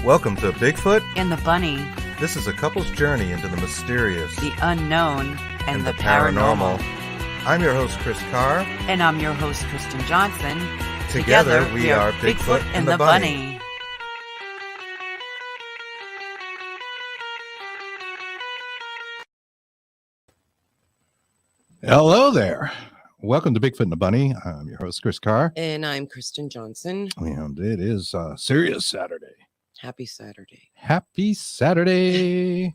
Welcome to Bigfoot and the Bunny. This is a couple's journey into the mysterious, the unknown, and the paranormal. I'm your host, Chris Carr. And I'm your host, Kristen Johnson. Together we are Bigfoot and the Bunny. Hello there. Welcome to Bigfoot and the Bunny. I'm your host, Chris Carr. And I'm Kristen Johnson. And it is Serious Saturday. Happy Saturday. Happy Saturday.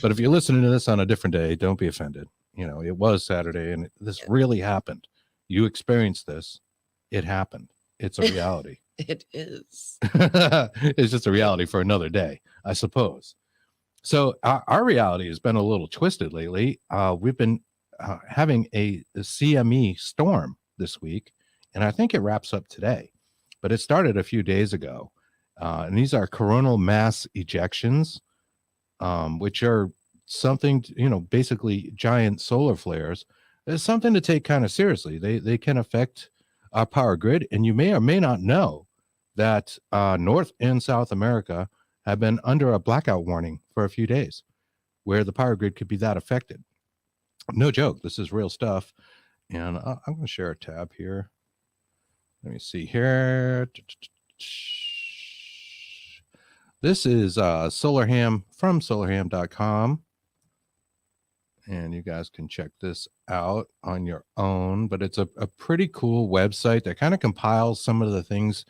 But if you're listening to this on a different day, don't be offended. You know, it was Saturday and this really happened. You experienced this. It happened. It's a reality. It is. It's just a reality for another day, I suppose. So our reality has been a little twisted lately. We've been having a CME storm this week, and I think it wraps up today. But it started a few days ago. And these are coronal mass ejections, which are something, basically giant solar flares. It's something to take kind of seriously. They can affect our power grid. And you may or may not know that North and South America have been under a blackout warning for a few days where the power grid could be that affected. No joke. This is real stuff. And I'm going to share a tab here. Let me see here. This is SolarHam from solarham.com. And you guys can check this out on your own. But it's a pretty cool website that kind of compiles some of the things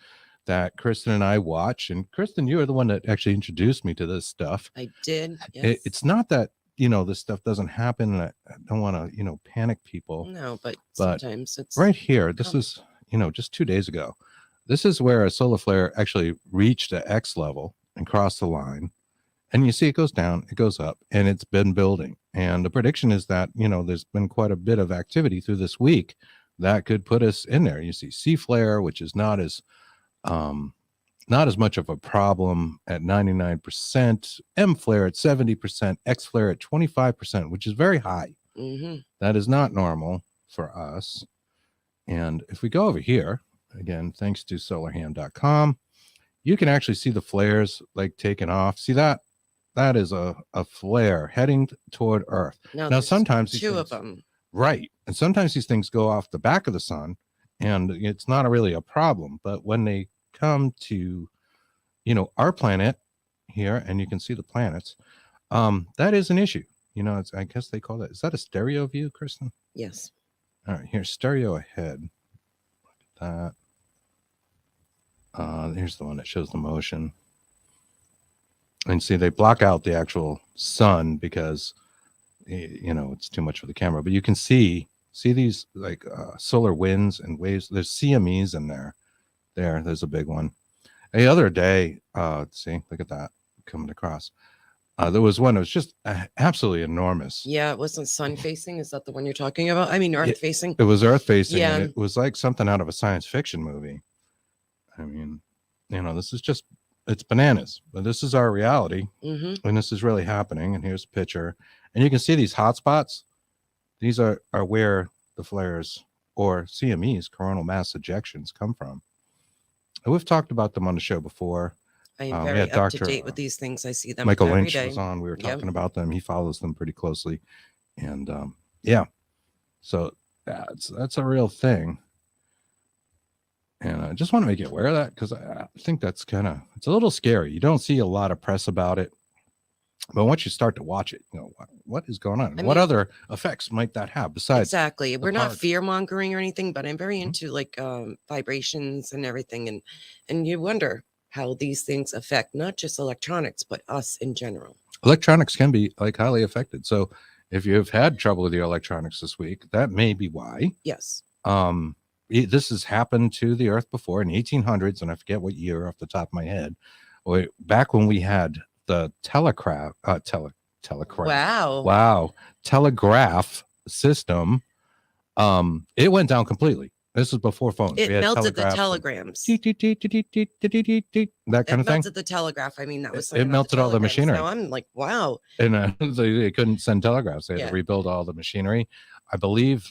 that Kristen and I watch. And Kristen, you are the one that actually introduced me to this stuff. I did. Yes. It's not that, this stuff doesn't happen. And I don't want to, panic people. No, but sometimes it's right here. This is, just 2 days ago. This is where a solar flare actually reached an X level and cross the line, and you see it goes down, it goes up, and it's been building. And the prediction is that there's been quite a bit of activity through this week that could put us in there. You see C flare, which is not as much of a problem at 99%, M flare at 70%, X flare at 25%, which is very high. Mm-hmm. That is not normal for us. And if we go over here again, thanks to solarham.com, you can actually see the flares like taking off. See that? That is a flare heading toward Earth. Now sometimes two of them. Right. And sometimes these things go off the back of the sun and it's not really a problem. But when they come to, our planet here, and you can see the planets, that is an issue. I guess they call that. Is that a stereo view, Kristen? Yes. All right. Here's stereo ahead. Look at that. Here's the one that shows the motion. And see, they block out the actual sun because, it's too much for the camera. But you can see these like solar winds and waves. There's CMEs in there. There's a big one. The other day, see, look at that coming across. There was one that was just absolutely enormous. Yeah, it wasn't sun facing. Is that the one you're talking about? I mean, earth facing. It was earth facing. Yeah. And it was like something out of a science fiction movie. I mean, this is just, it's bananas, but this is our reality. Mm-hmm. And this is really happening. And here's a picture. And you can see these hot spots. These are where the flares or CMEs, coronal mass ejections, come from. And we've talked about them on the show before. I am very up to date with these things. I see them Michael every Lynch day. was on. We were talking about them. He follows them pretty closely. And so that's a real thing. And I just want to make you aware of that because I think that's it's a little scary. You don't see a lot of press about it. But once you start to watch it, what is going on? What other effects might that have besides? Exactly. We're not fear mongering or anything, but I'm very into like vibrations and everything. And you wonder how these things affect not just electronics, but us in general. Electronics can be like highly affected. So if you've had trouble with your electronics this week, that may be why. Yes. This has happened to the Earth before in 1800s, and I forget what year off the top of my head. Back when we had the telegraph system, it went down completely. This is before phones. It melted the telegrams. That kind of thing. It melted the telegraph. I mean, that was it melted all the machinery. Now I'm like, wow. And they couldn't send telegraphs. They had to rebuild all the machinery. I believe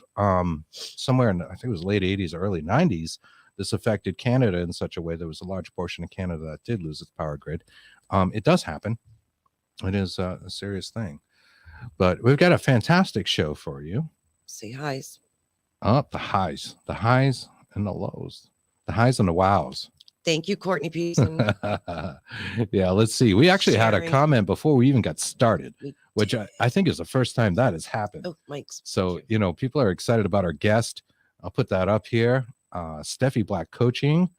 somewhere in, I think it was late 80s, early 90s, this affected Canada in such a way there was a large portion of Canada that did lose its power grid. it does happen. It is a serious thing. But we've got a fantastic show for you. Say highs. The highs and the lows, the highs and the wows. Thank you, Courtney Peterson. Yeah, let's see. We actually had a Sharing. comment before we even got started, We which I think is the first time that has happened. Oh, Mike's. So, people are excited about our guest. I'll put that up here. Steffi Black Coaching,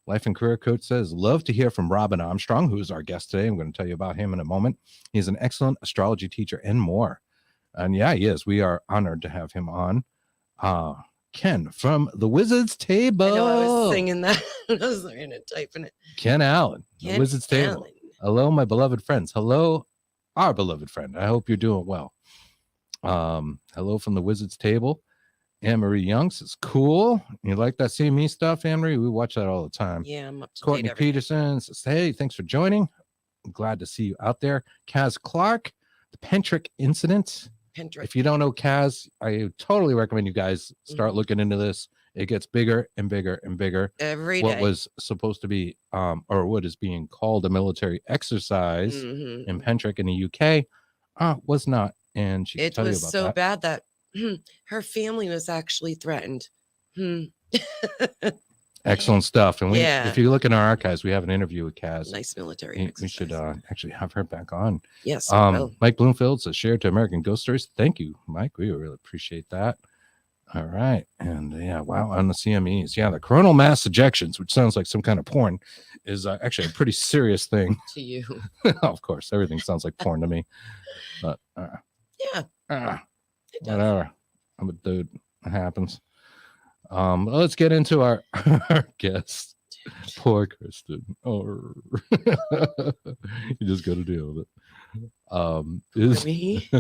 Life and Career Coach, says, love to hear from Robin Armstrong, who is our guest today. I'm going to tell you about him in a moment. He's an excellent astrology teacher and more. And yeah, he is. We are honored to have him on. Ken from the Wizard's Table. I know, I was singing that. I was typing it. Ken Allen, the Wizard's Table. Allen. Hello, my beloved friends. Hello, our beloved friend. I hope you're doing well. Hello from the Wizard's Table. Anne-Marie Young says, cool. You like that CME stuff, Anne-Marie? We watch that all the time. Yeah, I'm up to Courtney date. Peterson says, hey, thanks for joining. I'm glad to see you out there. Kaz Clark, the Pentrick Incident. Pentrick. If you don't know Kaz, I totally recommend you guys start looking into this. It gets bigger and bigger and bigger. Every day. What was supposed to be, or what is being called a military exercise in Pentrick in the UK, was not. And she can tell you about so that. bad that her family was actually threatened. Excellent stuff. And Yeah. if you look in our archives, we have an interview with Kaz. Nice military We exercise. should actually have her back on. Yes. I will. Mike Bloomfield says, share to American Ghost Stories. Thank you, Mike. We really appreciate that. All right. And yeah, wow, on the CMEs. Yeah, the coronal mass ejections, which sounds like some kind of porn, is actually a pretty serious thing. To you. Of course, everything sounds like porn to me. But Yeah. It does. whatever. I'm a dude. It happens. Let's get into our guest. Poor Kristen. Oh, you just got to deal with it. For me?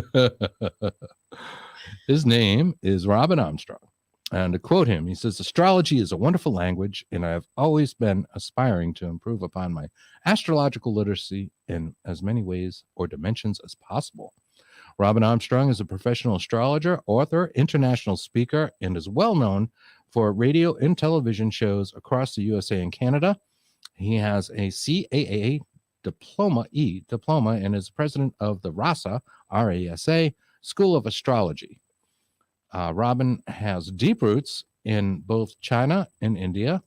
His name is Robin Armstrong. And to quote him, he says, astrology is a wonderful language, and I have always been aspiring to improve upon my astrological literacy in as many ways or dimensions as possible. Robin Armstrong is a professional astrologer, author, international speaker, and is well known for radio and television shows across the USA and Canada. He has a CAA diploma and is president of the RASA School of Astrology. Robin has deep roots in both China and India,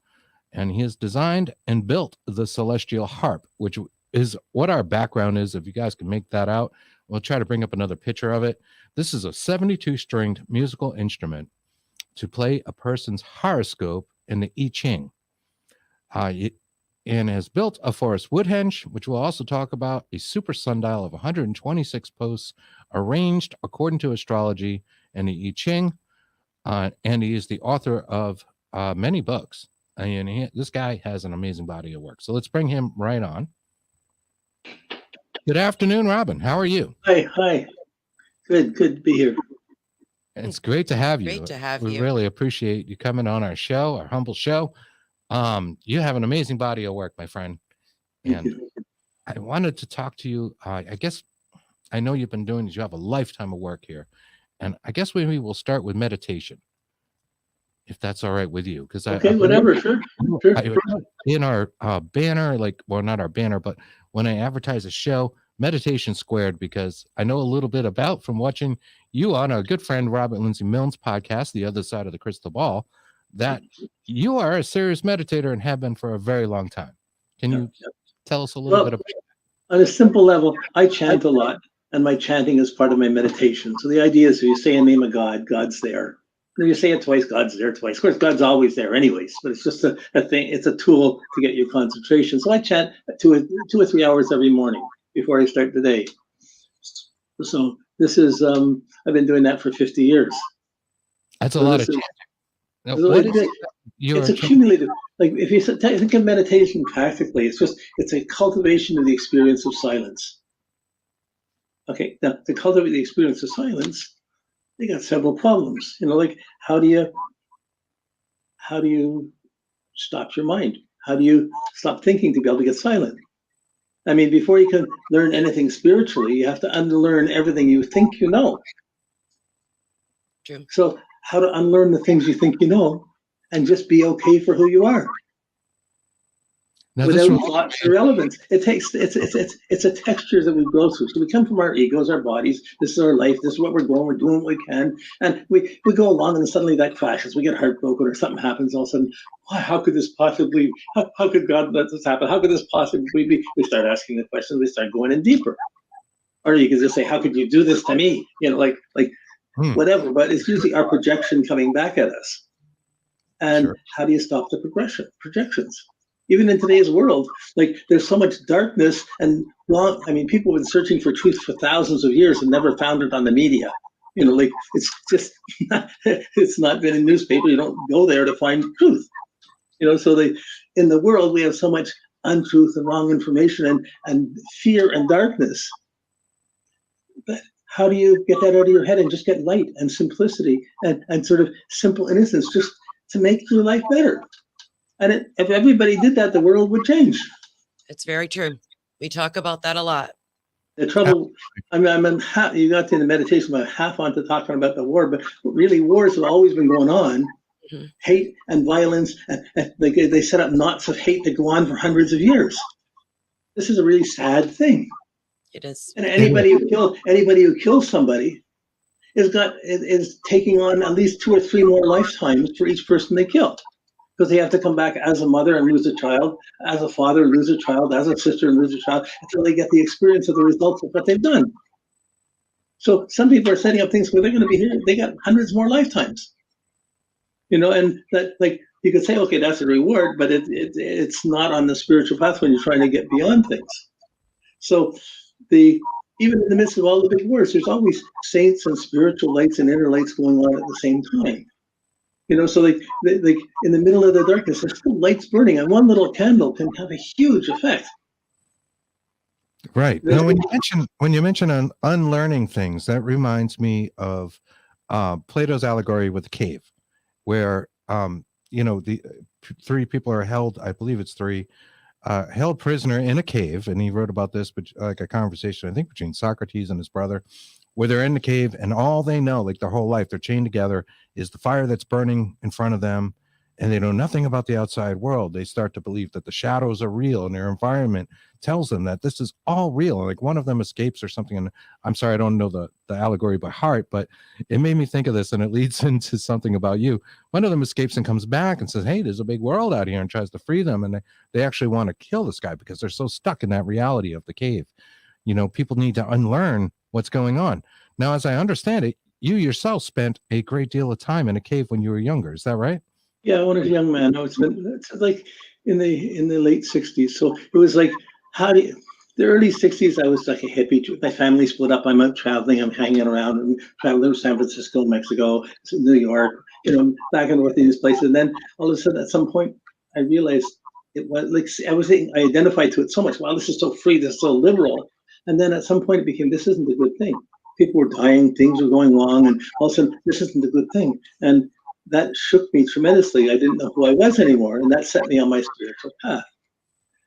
and he has designed and built the celestial harp, which is what our background is. If you guys can make that out, we'll try to bring up another picture of it. This is a 72-stringed musical instrument to play a person's horoscope in the I Ching. And has built a forest woodhenge, which we'll also talk about, a super sundial of 126 posts arranged according to astrology and the I Ching. And he is the author of many books. And this guy has an amazing body of work. So let's bring him right on. Good afternoon, Robin. How are you? Hi. Good to be here. It's great to have you. Great to have we you. really appreciate you coming on our show, our humble show. You have an amazing body of work, my friend. And I wanted to talk to you. I guess I know you've been doing this. You have a lifetime of work here. And I guess maybe we'll start with meditation, if that's all right with you. Because Whatever, sure. In our banner, not our banner, but when I advertise a show, Meditation Squared, because I know a little bit about from watching you on our good friend Robert Lindsay Milne's podcast, The Other Side of the Crystal Ball, that you are a serious meditator and have been for a very long time. Can you tell us a little bit about that? On a simple level, I chant a lot, and my chanting is part of my meditation. So the idea is if you say a name of God, God's there. And if you say it twice, God's there twice. Of course, God's always there anyways, but it's just a thing. It's a tool to get your concentration. So I chant 2 or 3 hours every morning before I start the day. So this is, I've been doing that for 50 years. That's a lot of chanting. Now, it's accumulated. Like if you think of meditation practically, it's a cultivation of the experience of silence. Okay, now to cultivate the experience of silence, they got several problems. Like how do you stop your mind? How do you stop thinking to be able to get silent? I mean, before you can learn anything spiritually, you have to unlearn everything you think you know. True. So how to unlearn the things you think you know and just be okay for who you are. without thoughts or relevance. It's a texture that we go through. So we come from our egos, our bodies. This is our life. This is what we're going. We're doing what we can, and we go along, and then suddenly that crashes. We get heartbroken, or something happens. All of a sudden, how could this possibly? How could God let this happen? How could this possibly be? We start asking the questions. We start going in deeper. Or you can just say, "How could you do this to me?" Like whatever. But it's usually our projection coming back at us. And how do you stop the projections? Even in today's world, like there's so much darkness and people have been searching for truth for thousands of years and never found it on the media. Like it's just it's not been in newspaper. You don't go there to find truth. So in the world we have so much untruth and wrong information and fear and darkness. But how do you get that out of your head and just get light and simplicity and sort of simple innocence just to make your life better? And if everybody did that, the world would change. It's very true. We talk about that a lot. The trouble, you got to the meditation about half on to talking about the war, but really wars have always been going on. Mm-hmm. Hate and violence, and they set up knots of hate that go on for hundreds of years. This is a really sad thing. It is. And anybody who kills somebody is taking on at least 2 or 3 more lifetimes for each person they kill. Because they have to come back as a mother and lose a child, as a father and lose a child, as a sister and lose a child, until they get the experience of the results of what they've done. So some people are setting up things where they're going to be here, they got hundreds more lifetimes. And that, like, you could say, okay, that's a reward, but it's not on the spiritual path when you're trying to get beyond things. So even in the midst of all the big wars, there's always saints and spiritual lights and inner lights going on at the same time. So like in the middle of the darkness, there's still lights burning, and one little candle can have a huge effect. Right. Now, when you mention unlearning things, that reminds me of Plato's allegory with the cave, where the 3 people are held. I believe it's 3. Held prisoner in a cave, and he wrote about this, but like a conversation, I think, between Socrates and his brother, where they're in the cave, and all they know, like their whole life, they're chained together, is the fire that's burning in front of them, and they know nothing about the outside world. They start to believe that the shadows are real, and their environment tells them that this is all real. And like one of them escapes or something, and I'm sorry, I don't know the allegory by heart, but it made me think of this, and it leads into something about you. One of them escapes and comes back and says, hey, there's a big world out here, and tries to free them, and they actually want to kill this guy because they're so stuck in that reality of the cave. People need to unlearn what's going on. Now, as I understand it, you yourself spent a great deal of time in a cave when you were younger. Is that right? Yeah, when I was a young man. No, it's like in the late 60s. So it was like, the early 60s, I was like a hippie. My family split up. I'm out traveling. I'm hanging around and traveling to San Francisco, Mexico, New York, back and forth in these places. And then all of a sudden, at some point, I realized it was like I identified to it so much. Wow, this is so free. This is so liberal. And then at some point, it became, this isn't a good thing. People were dying, things were going wrong, and all of a sudden, this isn't a good thing. And that shook me tremendously. I didn't know who I was anymore, and that set me on my spiritual path.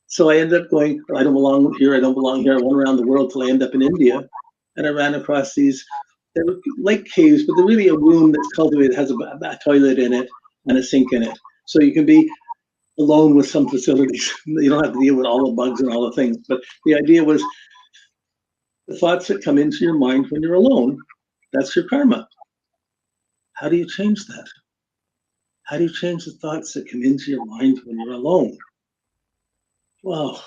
So I ended up going, I don't belong here, I don't belong here. I went around the world till I ended up in India, and I ran across these, they're like caves, but they're really a room that's cultivated, has a toilet in it and a sink in it. So you can be alone with some facilities. You don't have to deal with all the bugs and all the things. But the idea was, the thoughts that come into your mind when you're alone, that's your karma. How do you change that? How do you change the thoughts that come into your mind when you're alone? Well,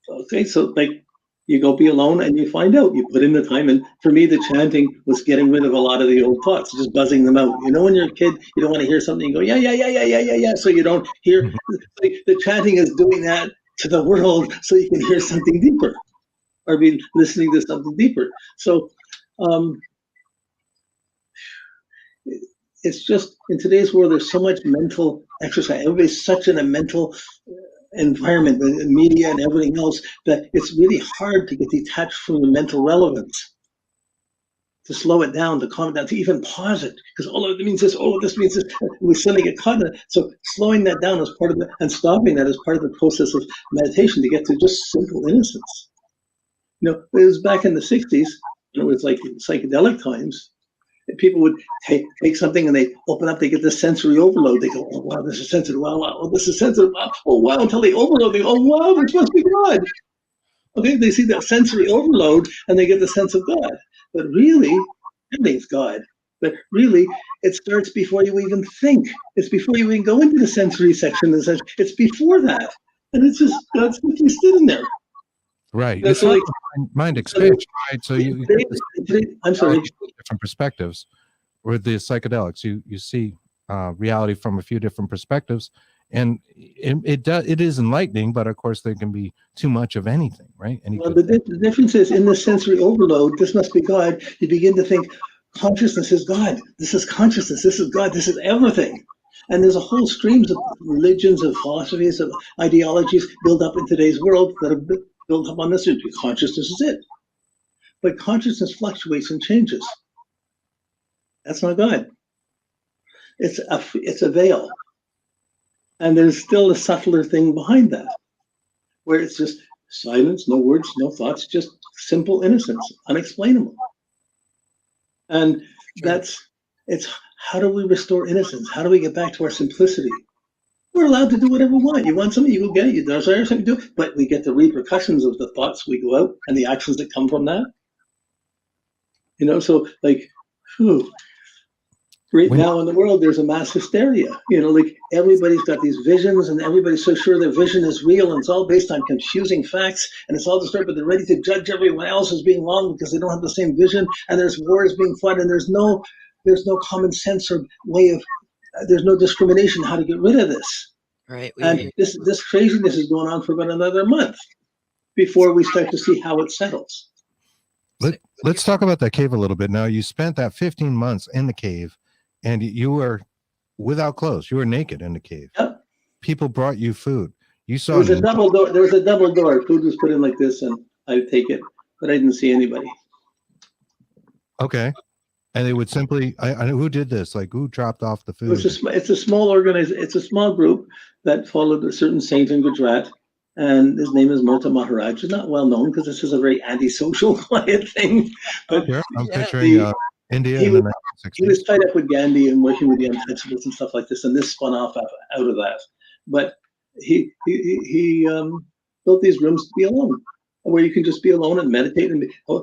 okay, so like you go be alone and you find out, you put in the time. And for me, the chanting was getting rid of a lot of the old thoughts, just buzzing them out. When you're a kid, you don't want to hear something, you go, yeah. So you don't hear, the chanting is doing that to the world so you can hear something deeper. Or be listening to something deeper. So it's just, in today's world, there's so much mental exercise. Everybody's such in a mental environment, the media and everything else, that it's really hard to get detached from the mental relevance. To slow it down, to calm it down, to even pause it. Because it means this, this means this. We suddenly get caught in it. So slowing that down is part of it, and stopping that is part of the process of meditation to get to just simple innocence. It was back in the 60s, and it was like psychedelic times. People would take something and they open up, they get the sensory overload. They go, oh wow, this is sensitive. Wow, wow, oh, this is sensitive. Wow, oh wow, until they overload, they go, oh wow, this must be God. Okay, they see that sensory overload and they get the sense of God. But really, everything's God. But really, it starts before you even think. It's before you even go into the sensory section and such. It's before that. And it's just God's simply sitting there. Right. That's It's like mind expansion, right? So you get I'm sorry. different perspectives. With the psychedelics, you see reality from a few different perspectives, and it is enlightening. But of course, there can be too much of anything, right? Well, the difference is in the sensory overload. This must be God. You begin to think consciousness is God. This is consciousness. This is God. This is everything. And there's a whole streams of religions, of philosophies, of ideologies built up in today's world that have built up on this. Consciousness is it. But consciousness fluctuates and changes. That's not God. It's a veil. And there's still a subtler thing behind that, where it's just silence, no words, no thoughts, just simple innocence, unexplainable. And it's how do we restore innocence? How do we get back to our simplicity? We're allowed to do whatever we want. You want something, you go get it. You desire something, do it. But we get the repercussions of the thoughts we go out and the actions that come from that. So like, right now in the world, there's a mass hysteria. Like everybody's got these visions and everybody's so sure their vision is real and it's all based on confusing facts and it's all distorted, but they're ready to judge everyone else as being wrong because they don't have the same vision and there's wars being fought and there's no common sense or way of, there's no discrimination how to get rid of this. Right. And this craziness is going on for about another month before we start to see how it settles. Let's talk about that cave a little bit. Now, you spent that 15 months in the cave and you were without clothes. You were naked in the cave. Yep. People brought you food. You saw there was a double door. There was a double door. Food was put in like this, and I would take it, but I didn't see anybody. Okay, and they would simply. I who did this? Like who dropped off the food? It's a small organization. It's a small group that followed a certain saint in Gujarat, and his name is Mota Maharaj. He's not well known because this is a very antisocial, quiet thing. But here, I'm picturing. India in the 1960s. He was tied up with Gandhi and working with the Untouchables and stuff like this, and this spun off out of that. But he built these rooms to be alone, where you can just be alone and meditate.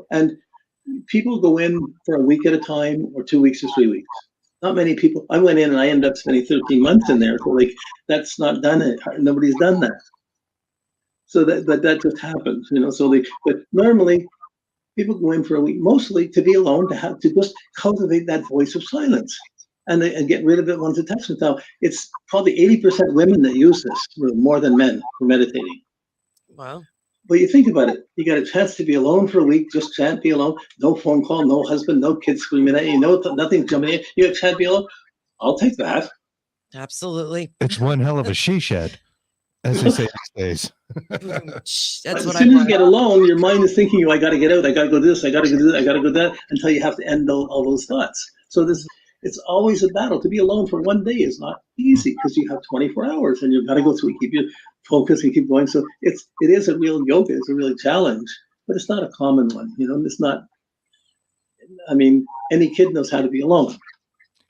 And people go in for a week at a time, or 2 weeks or 3 weeks. Not many people. I went in and I ended up spending 13 months in there. So like that's not done. Nobody's done that. So that just happens, So but normally. People go in for a week, mostly to be alone, to just cultivate that voice of silence and get rid of it once attachment. Now, it's probably 80% women that use this more than men for meditating. Wow. But you think about it, you got a chance to be alone for a week, just chant, be alone, no phone call, no husband, no kids screaming at you, nothing jumping in, you chant, be alone. I'll take that. Absolutely. It's one hell of a she shed, as they say these days. That's as what soon as you get alone, your mind is thinking, I got to get out, I got to go this, I got to go this, I got to go that, until you have to end all those thoughts. So it's always a battle. To be alone for one day is not easy because you have 24 hours and you've got to go through, keep your focus and keep going. So it is a real yoga, it's a real challenge, but it's not a common one. It's not, any kid knows how to be alone.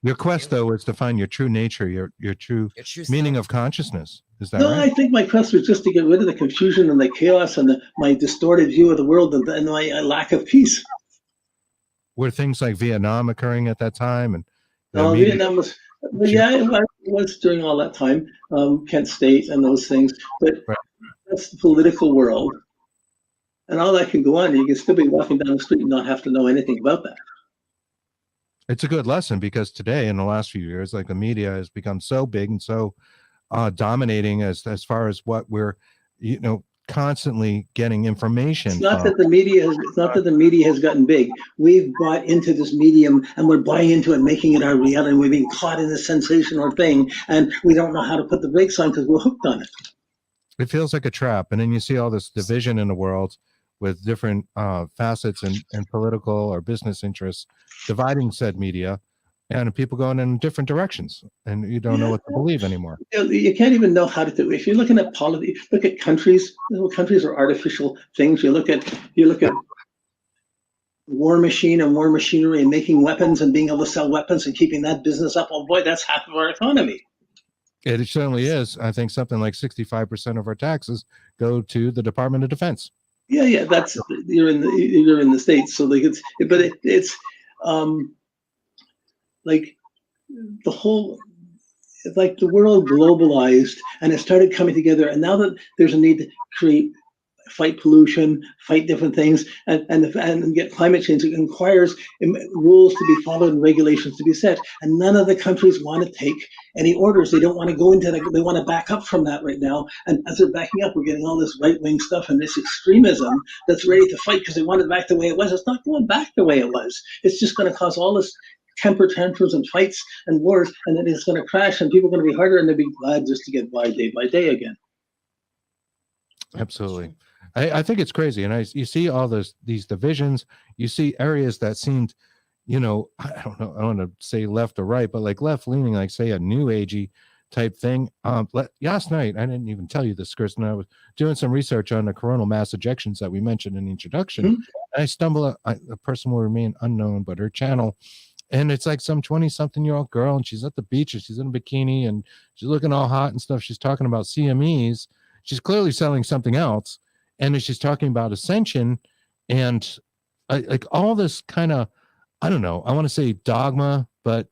Your quest, though, is to find your true nature, your true meaning of consciousness. Is that right? I think my quest was just to get rid of the confusion and the chaos and my distorted view of the world and my lack of peace. Were things like Vietnam occurring at that time? And Vietnam was, it was during all that time, Kent State and those things. But that's the political world. And all that can go on. You can still be walking down the street and not have to know anything about that. It's a good lesson because today, in the last few years, like the media has become so big and so dominating as far as what we're, constantly getting information. It's not that the media has gotten big. We've bought into this medium and we're buying into it, making it our reality. And we're being caught in this sensational thing, and we don't know how to put the brakes on because we're hooked on it. It feels like a trap, and then you see all this division in the world with different facets and political or business interests dividing said media, and people going in different directions, and you don't know what to believe anymore. You can't even know how to do it. If you're looking at politics, look at countries. Countries are artificial things. You look at war machine and war machinery and making weapons and being able to sell weapons and keeping that business up. Oh boy, that's half of our economy. It certainly is. I think something like 65% of our taxes go to the Department of Defense. Yeah, that's you're in the States, so like it's like the whole, like the world globalized and it started coming together, and now that there's a need to fight pollution, fight different things, and get climate change, it requires rules to be followed and regulations to be set. And none of the countries want to take any orders. They don't want to go into that. They want to back up from that right now. And as they're backing up, we're getting all this right-wing stuff and this extremism that's ready to fight because they want it back the way it was. It's not going back the way it was. It's just going to cause all this temper tantrums and fights and wars, and then it's going to crash, and people are going to be harder, and they'll be glad just to get by day again. Absolutely. I think it's crazy. And you see all these divisions, you see areas that seemed, I don't know, I don't want to say left or right, but like left leaning, like say a new agey type thing. Last night, I didn't even tell you this, Kristen, I was doing some research on the coronal mass ejections that we mentioned in the introduction. Mm-hmm. And I stumble, a person will remain unknown, but her channel, and it's like some 20-something-year-old girl, and she's at the beach, and she's in a bikini, and she's looking all hot and stuff. She's talking about CMEs. She's clearly selling something else. And she's talking about ascension and like all this kind of, I don't know, I want to say dogma, but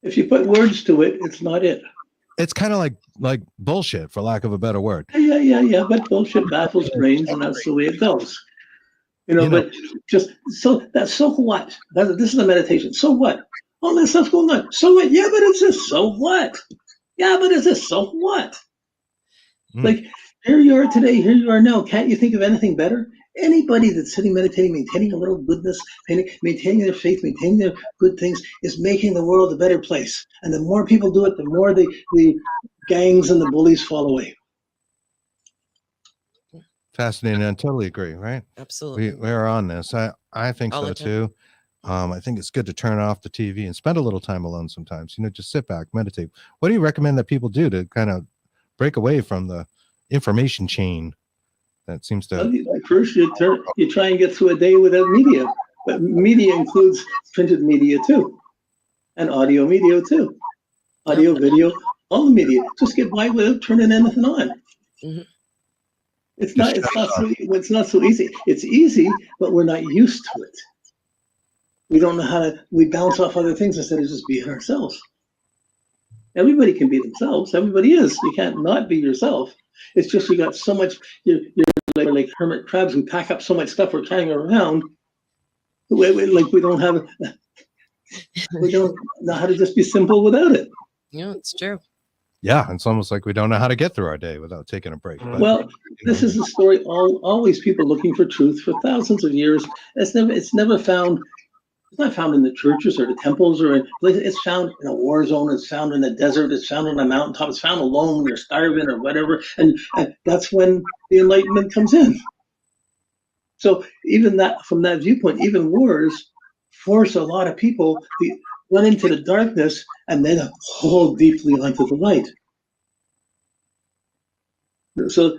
if you put words to it, it's not it. It's kind of like bullshit, for lack of a better word. Yeah. But bullshit baffles brains, and that's the way it goes. But just so what? This is a meditation. So what? All this stuff's going on. So what? Yeah, but it's this. So what? Yeah, but it's this. So what? Like, here you are today, here you are now. Can't you think of anything better? Anybody that's sitting meditating, maintaining a little goodness, maintaining their faith, maintaining their good things, is making the world a better place. And the more people do it, the more the gangs and the bullies fall away. Fascinating. I totally agree, right? Absolutely. We're on this. I think so too. I think it's good to turn off the TV and spend a little time alone sometimes. Just sit back, meditate. What do you recommend that people do to kind of break away from the information chain that seems to? First, you try and get through a day without media, but media includes printed media too, and audio media too, video, all the media. Just get by without turning anything on. Mm-hmm. It's not so easy. It's easy, but we're not used to it. We don't know how to. We bounce off other things instead of just being ourselves. Everybody can be themselves. Everybody is. You can't not be yourself. It's just you got so much. You're like hermit crabs who pack up so much stuff we're carrying around. Like we don't know how to just be simple without it. Yeah, it's true. Yeah, it's almost like we don't know how to get through our day without taking a break. But, this is a story. Always people looking for truth for thousands of years. It's never found. It's not found in the churches or the temples it's found in a war zone. It's found in the desert. It's found on a mountaintop. It's found alone when you're starving or whatever. And that's when the Enlightenment comes in. So even from that viewpoint, even wars force a lot of people to run into the darkness and then hold deeply onto the light. So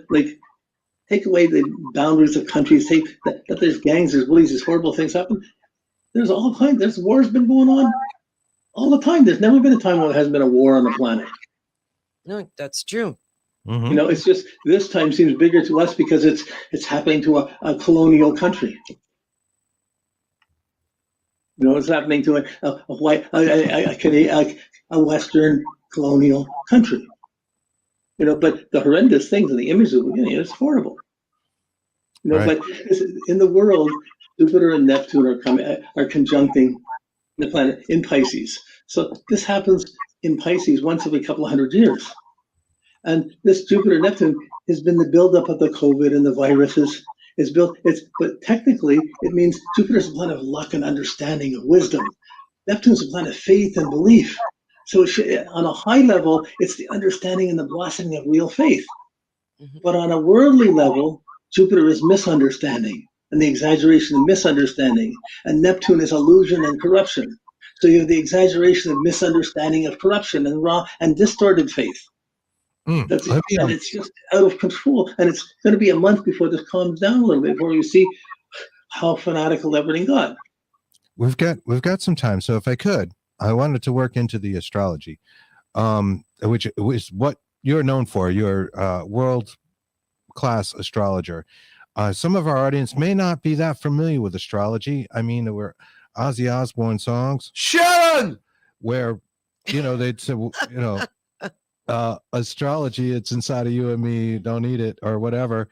take away the boundaries of countries, take that there's gangs, there's bullies, there's horrible things happen. There's all kinds. There's wars been going on all the time. There's never been a time when there hasn't been a war on the planet. No, that's true. Mm-hmm. It's just this time seems bigger to us because it's happening to a colonial country. It's happening to a Western colonial country. But the horrendous things and the images of it's horrible. Right. But in the world, Jupiter and Neptune are conjuncting the planet in Pisces. So this happens in Pisces once every couple of 100 years. And this Jupiter Neptune has been the buildup of the COVID and the viruses. But technically it means Jupiter's a planet of luck and understanding, of wisdom. Neptune's a planet of faith and belief. So on a high level, it's the understanding and the blossoming of real faith. Mm-hmm. But on a worldly level, Jupiter is misunderstanding and the exaggeration of misunderstanding, and Neptune is illusion and corruption. So you have the exaggeration of misunderstanding, of corruption and raw and distorted faith. And it's just out of control. And it's going to be a month before this calms down a little bit, before you see how fanatical everything got. we've got some time. So if I could, I wanted to work into the astrology, which is what you're known for. You're a world-class astrologer. Some of our audience may not be that familiar with astrology. I mean, there were Ozzy Osbourne songs, Sharon, where, they'd say, astrology, it's inside of you and me, don't eat it, or whatever.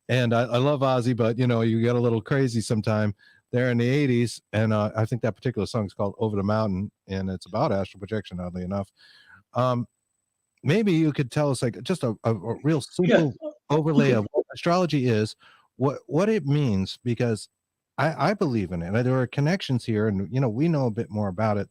And I love Ozzy, but you get a little crazy sometime there in the 80s. And I think that particular song is called Over the Mountain, and it's about astral projection, oddly enough. Maybe you could tell us, like, just a real simple overlay of what astrology is, what it means, because I believe in it. There are connections here, and we know a bit more about it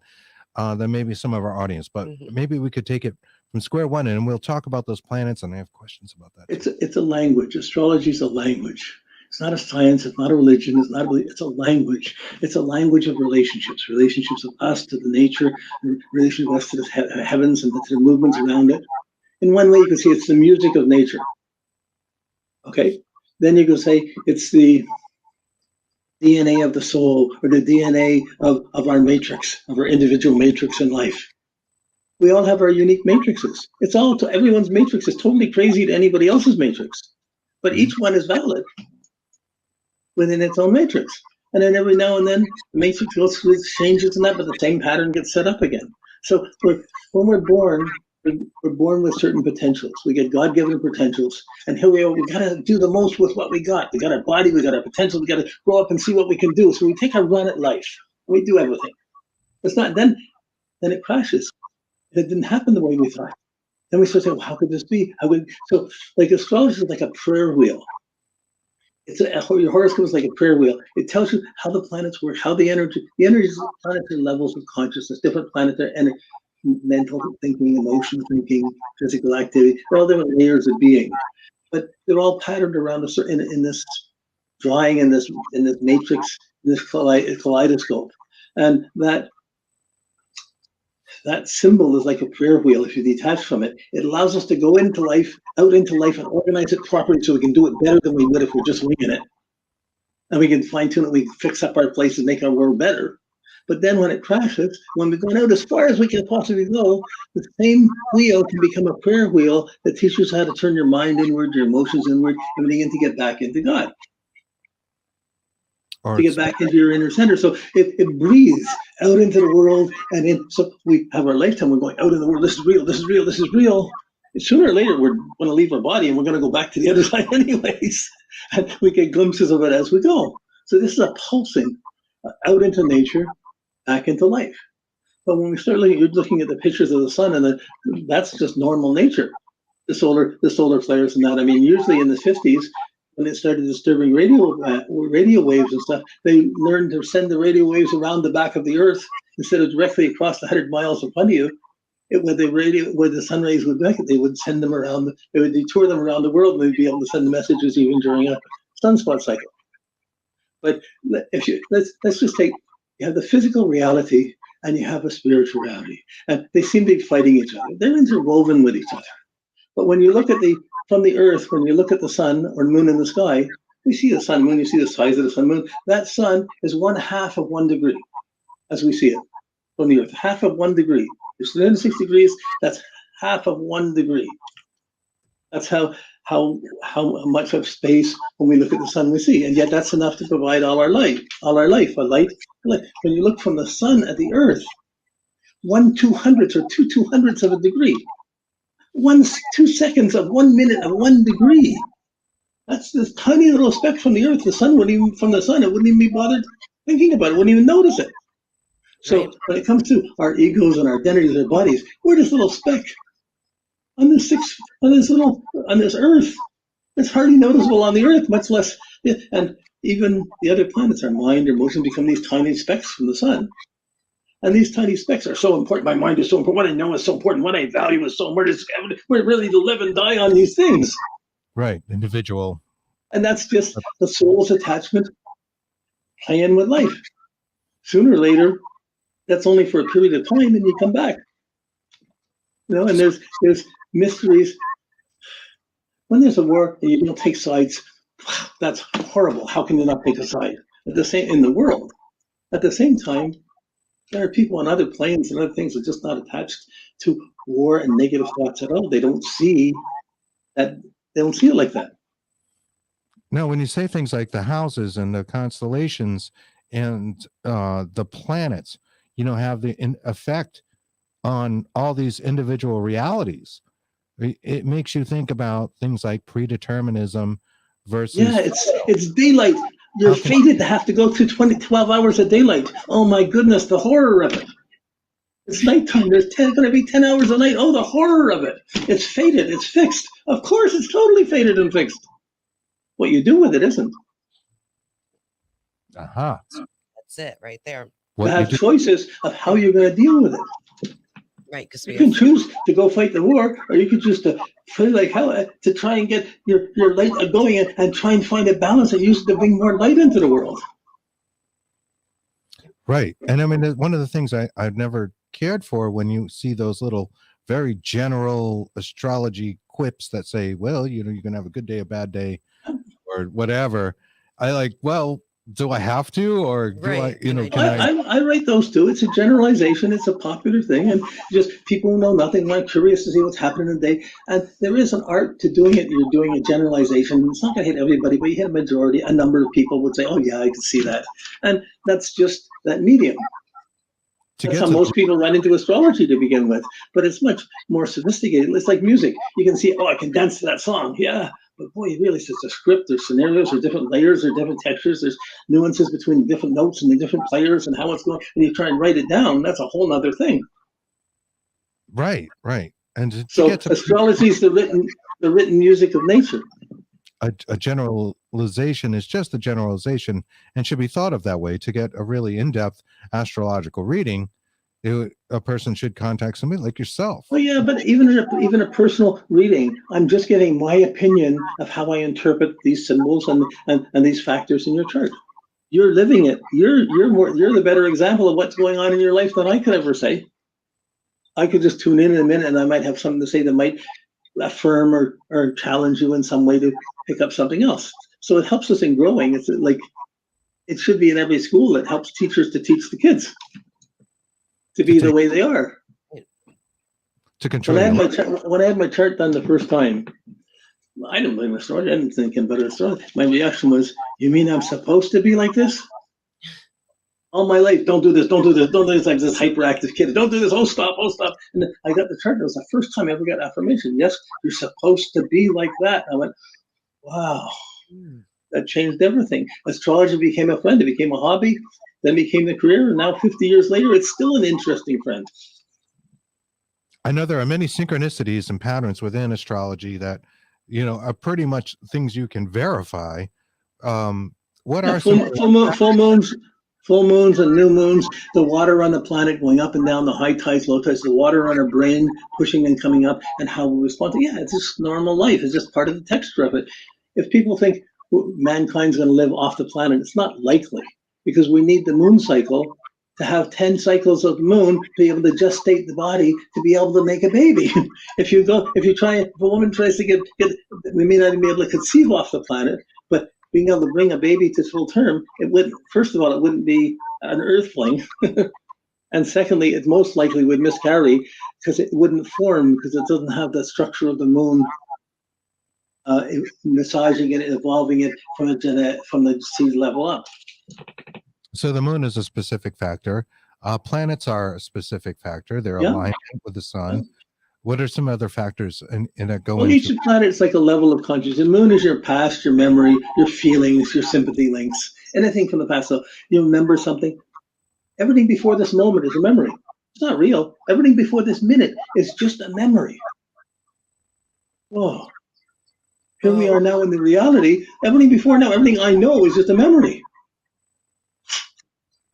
than maybe some of our audience, but maybe we could take it from square one, and we'll talk about those planets, and I have questions about that. It's a language. Astrology is a language. It's not a science. It's not a religion. It's a language. It's a language of relationships of us to the nature, relation of us to the heavens and to the movements around it. In one way, you can see it's the music of nature. Okay? Then you can say it's the DNA of the soul, or the DNA of our matrix, of our individual matrix in life. We all have our unique matrices. Everyone's matrix is totally crazy to anybody else's matrix, but each one is valid within its own matrix. And then every now and then, the matrix goes through changes and that, but the same pattern gets set up again. So when we're born with certain potentials. We get God-given potentials, and here we are. We got to do the most with what we got. We got our body, we got our potential. We got to grow up and see what we can do. So we take a run at life. We do everything. It's not then it crashes. It didn't happen the way we thought. Then we start saying, well, how could this be? So like astrology is like a prayer wheel. Your horoscope is like a prayer wheel. It tells you how the planets work, how the energy of the planets are levels of consciousness. Different planets are mental thinking, emotional thinking, physical activity. They're all different layers of being, but they're all patterned around in this drawing, in this matrix, in this kaleidoscope, and that symbol is like a prayer wheel. If you detach from it, it allows us to go out into life, and organize it properly so we can do it better than we would if we're just winging it. And we can fine tune it, we can fix up our places, make our world better. But then when it crashes, when we're going out as far as we can possibly go, the same wheel can become a prayer wheel that teaches you how to turn your mind inward, your emotions inward, and begin to get back into God. To get back into your inner center. So it breathes out into the world, so we have our lifetime, we're going out in the world, this is real, this is real, this is real. And sooner or later, we're going to leave our body and we're going to go back to the other side anyways. And we get glimpses of it as we go. So this is a pulsing out into nature, back into life. But when we start looking at the pictures of the sun, and that's just normal nature. The solar flares and that. I mean, usually in the 50s, when it started disturbing radio waves and stuff, they learned to send the radio waves around the back of the Earth instead of directly across the 100 miles in front of you. Where the sun rays would make it, they would send them around. They would detour them around the world, and they'd be able to send the messages even during a sunspot cycle. But let's just take, you have the physical reality and you have a spiritual reality, and they seem to be fighting each other. They're interwoven with each other. But when you look at from the Earth, when you look at the sun or moon in the sky, you see the sun, moon, you see the size of the sun, moon. That sun is 1/2 of 1 degree, as we see it from the Earth. 1/2 of 1 degree. It's 306 degrees. That's 1/2 of 1 degree. That's how much of space when we look at the sun we see, and yet that's enough to provide all our life. When you look from the sun at the Earth, 1/200 or 2/200ths of a degree. 2 seconds of 1 minute of 1 degree. That's this tiny little speck from the Earth. The sun wouldn't even be bothered thinking about it. Wouldn't even notice it. So when it comes to our egos and our identities, our bodies, we're this little speck on this Earth. It's hardly noticeable on the Earth, much less. And even the other planets, our mind, our emotions become these tiny specks from the sun. And these tiny specks are so important. My mind is so important. What I know is so important. What I value is so important. We're really to live and die on these things. Right. Individual. And that's just the soul's attachment playing with life. Sooner or later, that's only for a period of time, and you come back. And there's mysteries. When there's a war and you don't take sides, that's horrible. How can you not take a side? The same in the world. At the same time, there are people on other planes and other things that are just not attached to war and negative thoughts at all. They don't see that. They don't see it like that. No, when you say things like the houses and the constellations and the planets, have the effect on all these individual realities, it makes you think about things like predeterminism versus. Yeah, it's daylight. You're fated to have to go through 12 hours of daylight. Oh my goodness, the horror of it. It's nighttime. There's going to be 10 hours of night. Oh, the horror of it. It's fated. It's fixed. Of course, it's totally fated and fixed. What you do with it isn't. Aha. That's it right there. You have choices of how you're going to deal with it. Right, because you can choose to go fight the war, or you could choose to play like hell to try and get your light going and try and find a balance and use it to bring more light into the world. Right. And I mean, one of the things I've never cared for when you see those little very general astrology quips that say, well, you're going to have a good day, a bad day, or whatever. I like, well, do I have to, or do right. I write those too. It's a generalization. It's a popular thing, and just people who know nothing are curious to see what's happening in the day. And there is an art to doing it. You're doing a generalization. It's not going to hit everybody, but you hit a majority. A number of people would say, "Oh yeah, I can see that," and that's just that medium. That's how most people run into astrology to begin with, but it's much more sophisticated. It's like music. You can see, oh, I can dance to that song. Yeah. But boy, you realize there's a script, there's scenarios, there's different layers, there's different textures, there's nuances between different notes and the different players and how it's going. And you try and write it down, that's a whole other thing. Right. And so astrology is the written music of nature. A generalization is just a generalization and should be thought of that way. To get a really in-depth astrological reading, a person should contact somebody like yourself. Well, yeah, but even a personal reading, I'm just getting my opinion of how I interpret these symbols and these factors in your chart. You're living it. You're the better example of what's going on in your life than I could ever say. I could just tune in a minute and I might have something to say that might affirm or challenge you in some way to pick up something else. So it helps us in growing. It's like it should be in every school. It helps teachers to teach the kids to be the way they are. To control. When I had my chart done the first time, I didn't believe astrology. I didn't think about astrology. My reaction was, "You mean I'm supposed to be like this?" All my life, don't do this, don't do this, don't do this. Like this hyperactive kid, don't do this. Oh, stop. And then I got the chart. It was the first time I ever got affirmation. Yes, you're supposed to be like that. I went, wow, that changed everything. Astrology became a friend. It became a hobby. Then became the career, and now 50 years later, it's still an interesting friend. I know there are many synchronicities and patterns within astrology that, are pretty much things you can verify. What are full moons and new moons, the water on the planet going up and down, the high tides, low tides, the water on our brain pushing and coming up, and how we respond to it. Yeah, it's just normal life. It's just part of the texture of it. If people think mankind's going to live off the planet, it's not likely. Because we need the moon cycle to have 10 cycles of the moon to be able to gestate the body to be able to make a baby. If a woman tries to get, we may not even be able to conceive off the planet, but being able to bring a baby to full term, it wouldn't be an earthling. And secondly, it most likely would miscarry because it wouldn't form because it doesn't have the structure of the moon massaging it, evolving it from the seed level up. So the moon is a specific factor. Planets are a specific factor. They're aligned with the sun. What are some other factors in that go into? Each planet is like a level of consciousness. The moon is your past, your memory, your feelings, your sympathy links, anything from the past. So you remember something. Everything before this moment is a memory. It's not real. Everything before this minute is just a memory. Whoa. Here we are now in the reality. Everything before now, everything I know is just a memory.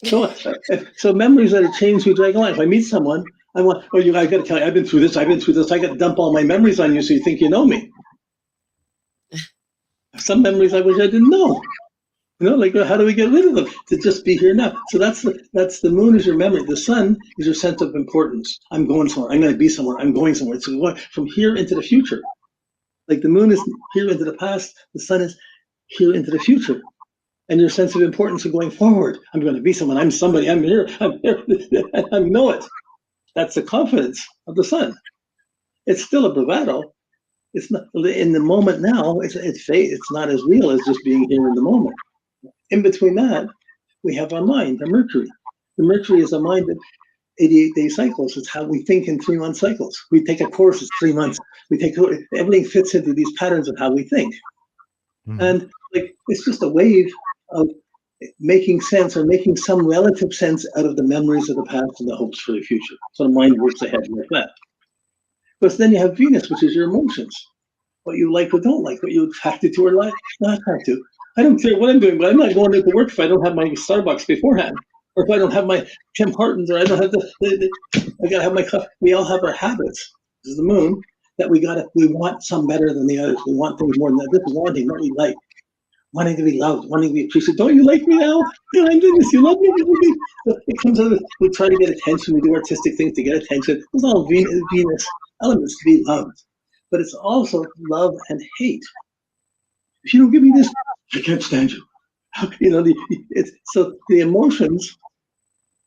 So memories that have changed through dragon life. If I meet someone, I got to tell you, I've been through this. I got to dump all my memories on you so you think you know me. Some memories I wish I didn't know. Like how do we get rid of them? To just be here now. So that's the moon is your memory. The sun is your sense of importance. I'm going somewhere. I'm going to be somewhere. I'm going somewhere. It's from here into the future. Like the moon is here into the past. The sun is here into the future. and your sense of importance of going forward. I'm going to be someone. I'm somebody. I'm here. I know it. That's the confidence of the sun. It's still a bravado. It's not in the moment now. It's fate. It's not as real as just being here in the moment. In between that, we have our mind, the Mercury. The Mercury is a mind that 88-day cycles. It's how we think in 3-month cycles. We take a course, it's 3 months. Everything fits into these patterns of how we think. And like it's just a wave of making sense or making some relative sense out of the memories of the past and the hopes for the future. So the mind works ahead like that. But then you have Venus, which is your emotions. What you like or don't like, what you're attracted to or not attracted to. I don't care what I'm doing, but I'm not going into work if I don't have my Starbucks beforehand. Or if I don't have my Tim Hortons, or I don't have I gotta have my coffee. We all have our habits. This is the moon that we want some better than the others. We want things more than that. This is wanting what we like. Wanting to be loved, wanting to be appreciated. Don't you like me now? Yeah, I'm doing this. You love me? You love me? So it comes out of, we try to get attention. We do artistic things to get attention. It's all Venus elements to be loved. But it's also love and hate. If you don't give me this, I can't stand you. So the emotions,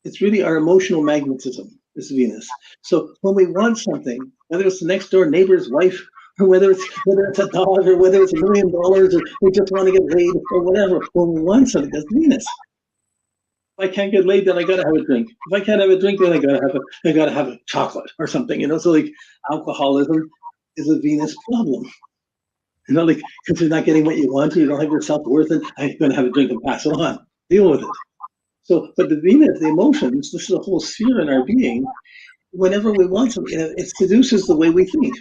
it's really our emotional magnetism, is Venus. So when we want something, whether it's the next door neighbor's wife, or whether it's a dog, or whether it's $1 million, or we just want to get laid, or whatever, when we want something, that's Venus. If I can't get laid, then I gotta have a drink. If I can't have a drink, then I gotta have a chocolate or something. So like alcoholism is a Venus problem. Like because you're not getting what you want, or you don't have your self-worth, and I'm gonna have a drink and pass it on. Deal with it. So, but the Venus, the emotions, this is a whole sphere in our being. Whenever we want something, it seduces the way we think.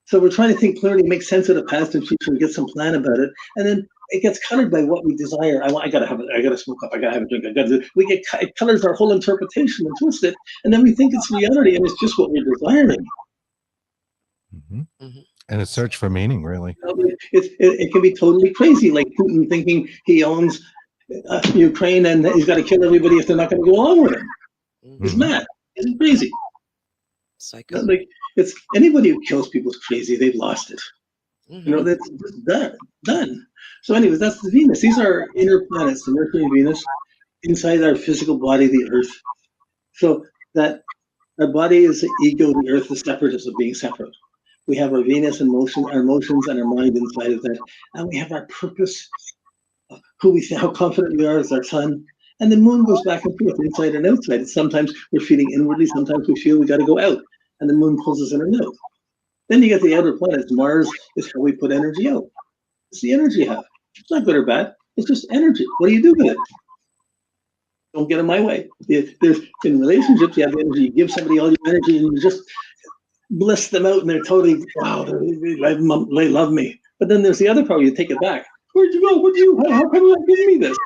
So we're trying to think clearly, make sense of the past and future, and get some plan about it, and then it gets colored by what we desire. I gotta smoke up. I gotta have a drink. It colors our whole interpretation and twists it, and then we think it's reality, and it's just what we're desiring. And a search for meaning, really. It can be totally crazy, like Putin thinking he owns Ukraine and he's got to kill everybody if they're not going to go along with him. He's mad. He's crazy. Psycho. Like it's anybody who kills people is crazy. They've lost it. That's just done. So, anyways, that's the Venus. These are inner planets, the Mercury and Venus, inside our physical body, the Earth. So that our body is the ego, the Earth, the separatist of being separate. We have our Venus and our emotions and our mind inside of that, and we have our purpose, who we think, how confident we are as our sun. And the moon goes back and forth, inside and outside. Sometimes we're feeling inwardly, sometimes we feel we got to go out, and the moon pulls us in and out. Then you get the outer planets. Mars is how we put energy out. It's the energy you have. It's not good or bad. It's just energy. What do you do with it? Don't get in my way. There's in relationships, you have energy. You give somebody all your energy, and you just bliss them out, and they're totally wow. They love me. But then there's the other part. You take it back. Where'd you go? How come you not giving me this?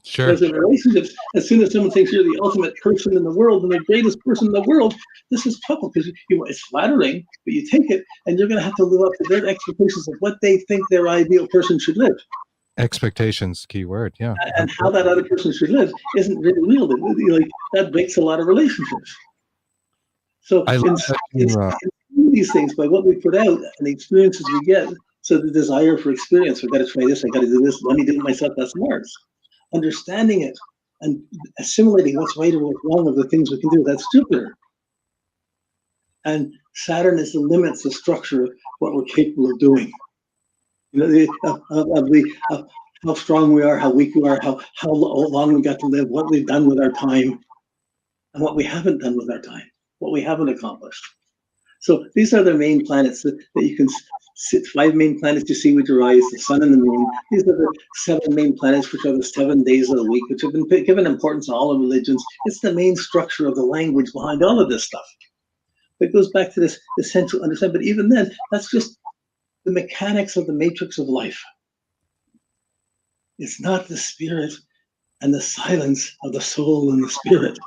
Sure. Because in relationships, as soon as someone thinks you're the ultimate person in the world and the greatest person in the world, this is trouble because it's flattering, but you take it, and you're going to have to live up to their expectations of what they think their ideal person should live. Expectations, key word, yeah. And how that other person should live isn't really real. Like that breaks a lot of relationships. So it's these things by what we put out and the experiences we get. So the desire for experience, I've got to try this, I got to do this, let me do it myself, that's Mars. Understanding it and assimilating what's right or what's wrong of the things we can do, that's Jupiter. And Saturn is the limits, the structure of what we're capable of doing. Of how strong we are, how weak we are, how long we got to live, what we've done with our time, and what we haven't done with our time, what we haven't accomplished. So these are the main planets that you can sit, 5 main planets you see with your eyes, the sun and the moon. These are the 7 main planets, which are the 7 days of the week, which have been given importance to all of religions. It's the main structure of the language behind all of this stuff. It goes back to this essential understanding. But even then, that's just the mechanics of the matrix of life. It's not the spirit and the silence of the soul and the spirit,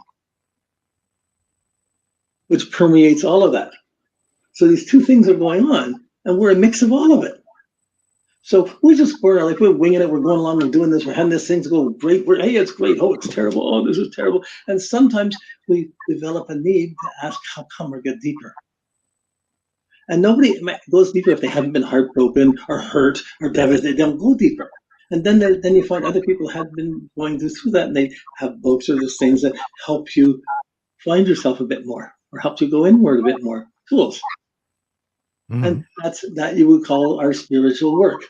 which permeates all of that. So these two things are going on, and we're a mix of all of it. So we just we're winging it, we're going along and doing this, we're having this thing to go great, hey, it's great, oh, it's terrible, oh, this is terrible. And sometimes we develop a need to ask how come or get deeper. And nobody goes deeper if they haven't been heartbroken or hurt or devastated. They don't go deeper. And then you find other people have been going through that, and they have books or those things that help you find yourself a bit more, or help you go inward a bit more. Tools. And that you would call our spiritual work.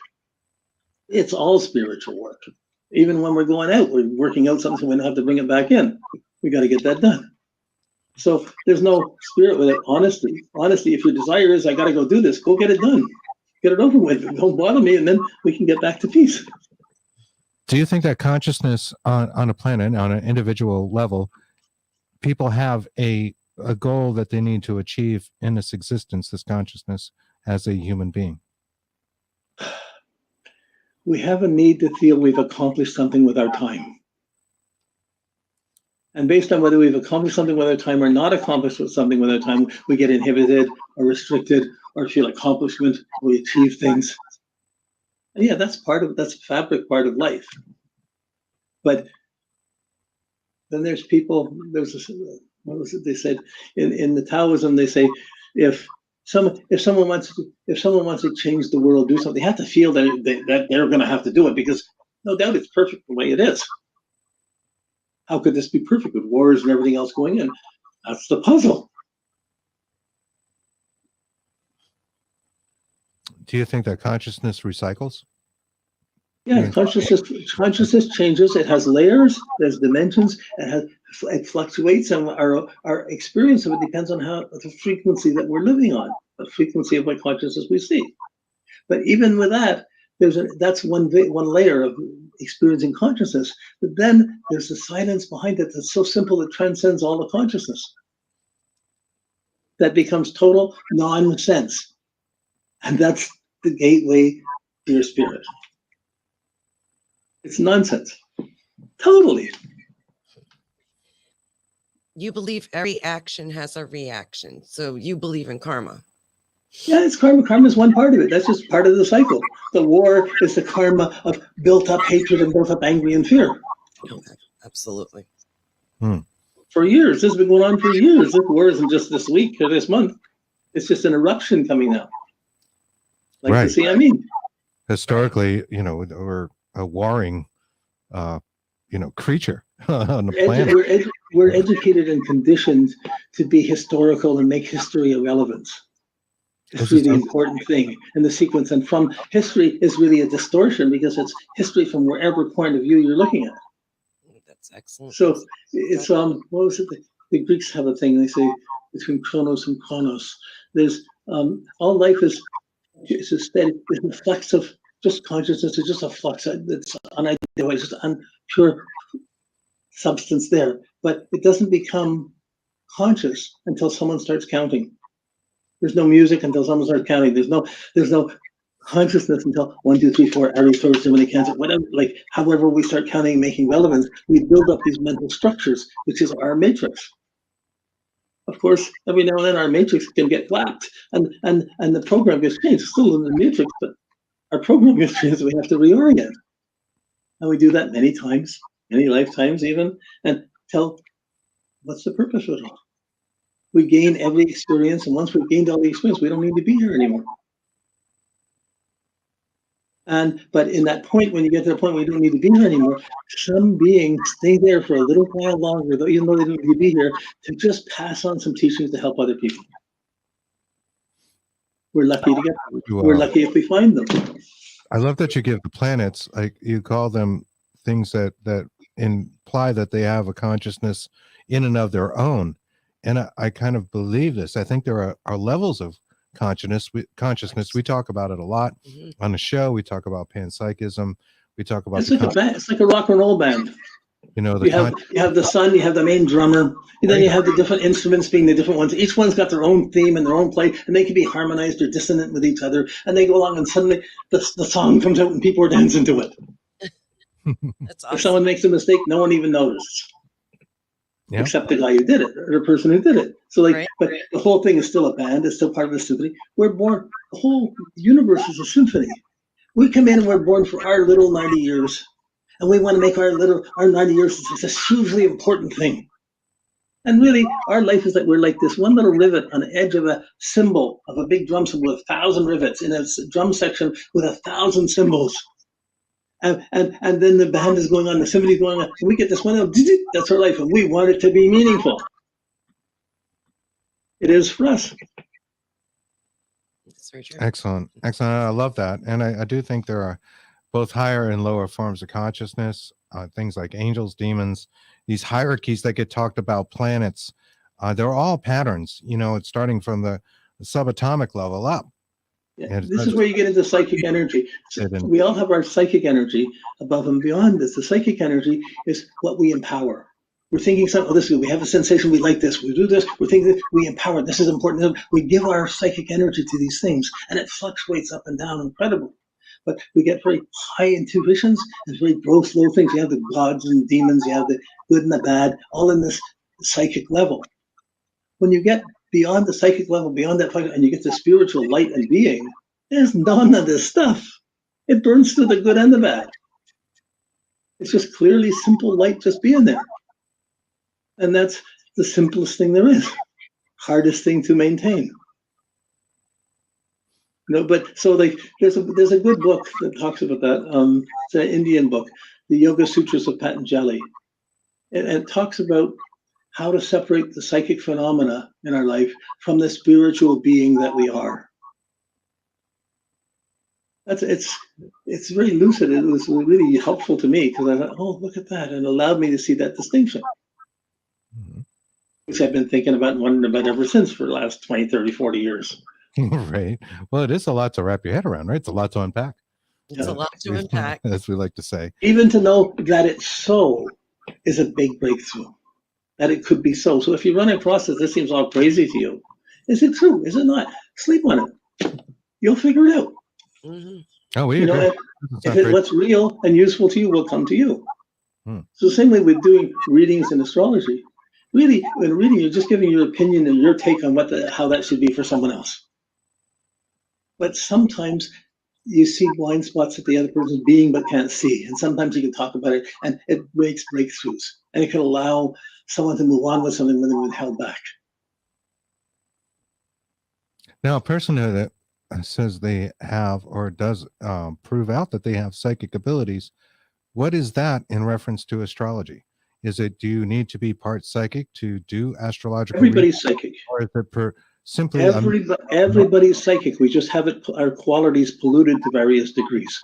It's all spiritual work. Even when we're going out, we're working out something, we don't have to bring it back in. We got to get that done. So there's no spirit without honesty. Honesty, if your desire is, I got to go do this, go get it done. Get it over with. Don't bother me, and then we can get back to peace. Do you think that consciousness on a planet, on an individual level, people have a goal that they need to achieve in this existence, this consciousness as a human being? We have a need to feel we've accomplished something with our time. And based on whether we've accomplished something with our time or not accomplished something with our time, we get inhibited or restricted or feel accomplishment, we achieve things. And yeah, that's a fabric part of life. But then there's people, what was it they said in the Taoism? They say if someone wants to change the world, do something, they have to feel that they're going to have to do it, because no doubt it's perfect the way it is. How could this be perfect with wars and everything else going in? That's the puzzle. Do you think that consciousness recycles? Yeah, consciousness changes. It has layers, there's dimensions, it fluctuates, and our experience of it depends on the frequency that we're living on, the frequency of what consciousness we see. But even with that, that's one layer of experiencing consciousness. But then there's the silence behind it that's so simple it transcends all the consciousness. That becomes total nonsense, and that's the gateway to your spirit. It's nonsense. Totally. You believe every action has a reaction. So you believe in karma. Yeah, it's karma. Karma is one part of it. That's just part of the cycle. The war is the karma of built up hatred and built up anger and fear. Absolutely. For years. This has been going on for years. This war isn't just this week or this month. It's just an eruption coming now. Like right. You see, I mean. Historically, we're a warring, creature on the planet. We're educated and conditioned to be historical and make history irrelevant. It's really the important thing in the sequence. And from history is really a distortion, because it's history from wherever point of view you're looking at. That's excellent. So it's what was it? The Greeks have a thing they say between chronos and chronos. There's all life is a steady, it's a flux of just consciousness. It's just a flux. It's unideal. It's just pure substance there, but it doesn't become conscious until someone starts counting. There's no music until someone starts counting. There's no consciousness until 1, 2, 3, 4, every first, so many cancer, whatever. Like however we start counting and making relevance, we build up these mental structures, which is our matrix. Of course, every now and then our matrix can get flapped, and the program gets changed. It's still in the matrix, but our program gets changed. We have to reorient, and we do that many times, many lifetimes even, and tell what's the purpose of it all. We gain every experience, and once we've gained all the experience, we don't need to be here anymore. But in that point, when you get to the point where you don't need to be here anymore, some beings stay there for a little while longer, even though they don't need to be here, to just pass on some teachings to help other people. We're lucky to get them. We're lucky if we find them. I love that you give the planets, like you call them things that imply that they have a consciousness in and of their own. And I kind of believe this. I think there are levels of consciousness. We talk about it a lot on the show. We talk about panpsychism. We talk about it's like a rock and roll band. You have the sun, you have the main drummer, and then you have the different instruments being the different ones. Each one's got their own theme and their own play, and they can be harmonized or dissonant with each other. And they go along, and suddenly the song comes out, and people are dancing to it. That's awesome. If someone makes a mistake, no one even notices. Yeah. Except the guy who did it, or the person who did it. So, but the whole thing is still a band. It's still part of the symphony. We're born. The whole universe is a symphony. We come in and we're born for our little 90 years, and we want to make our 90 years this hugely important thing. And really, our life is we're like this one little rivet on the edge of a cymbal, of a big drum cymbal with 1,000 rivets in a drum section with 1,000 cymbals. And then the band is going on, the symphony's going on, and we get this one out, that's our life, and we want it to be meaningful. It is for us. That's very true. Excellent. I love that. And I do think there are both higher and lower forms of consciousness, things like angels, demons, these hierarchies that get talked about, planets. They're all patterns, it's starting from the subatomic level up. Yeah, this is where you get into psychic energy. So we all have our psychic energy above and beyond this. The psychic energy is what we empower. We're thinking something, this is, we have a sensation, we like this, we do this, we're thinking this, we empower, this is important. We give our psychic energy to these things, and it fluctuates up and down incredibly. But we get very high intuitions and very gross low things. You have the gods and demons, you have the good and the bad, all in this psychic level. When you get beyond the psychic level, beyond that, and you get the spiritual light and being, there's none of this stuff. It burns through the good and the bad. It's just clearly simple light just being there. And that's the simplest thing there is, hardest thing to maintain. But so there's a good book that talks about that. It's an Indian book, the Yoga Sutras of Patanjali. And it talks about how to separate the psychic phenomena in our life from the spiritual being that we are. It's very lucid. It was really helpful to me because I thought, oh, look at that, and it allowed me to see that distinction. Which I've been thinking about and wondering about ever since for the last 20, 30, 40 years. Right. Well, it is a lot to wrap your head around, right? It's a lot to unpack. It's a lot to unpack. As we like to say. Even to know that it's so is a big breakthrough. That it could be so. So if you run across this seems all crazy to you. Is it true? Is it not? Sleep on it. You'll figure it out. Mm-hmm. Oh, we agree. If what's real and useful to you will come to you. So the same way with doing readings in astrology. Really, in reading, you're just giving your opinion and your take on how that should be for someone else. But sometimes you see blind spots that the other person's being but can't see. And sometimes you can talk about it and it makes breakthroughs. And it can allow someone to move on with something when they've been held back. Now, a person that says they have or does prove out that they have psychic abilities, what is that in reference to astrology? Is it, do you need to be part psychic to do astrological? Everybody's psychic. Or is it simply everybody's psychic? We just have our qualities polluted to various degrees.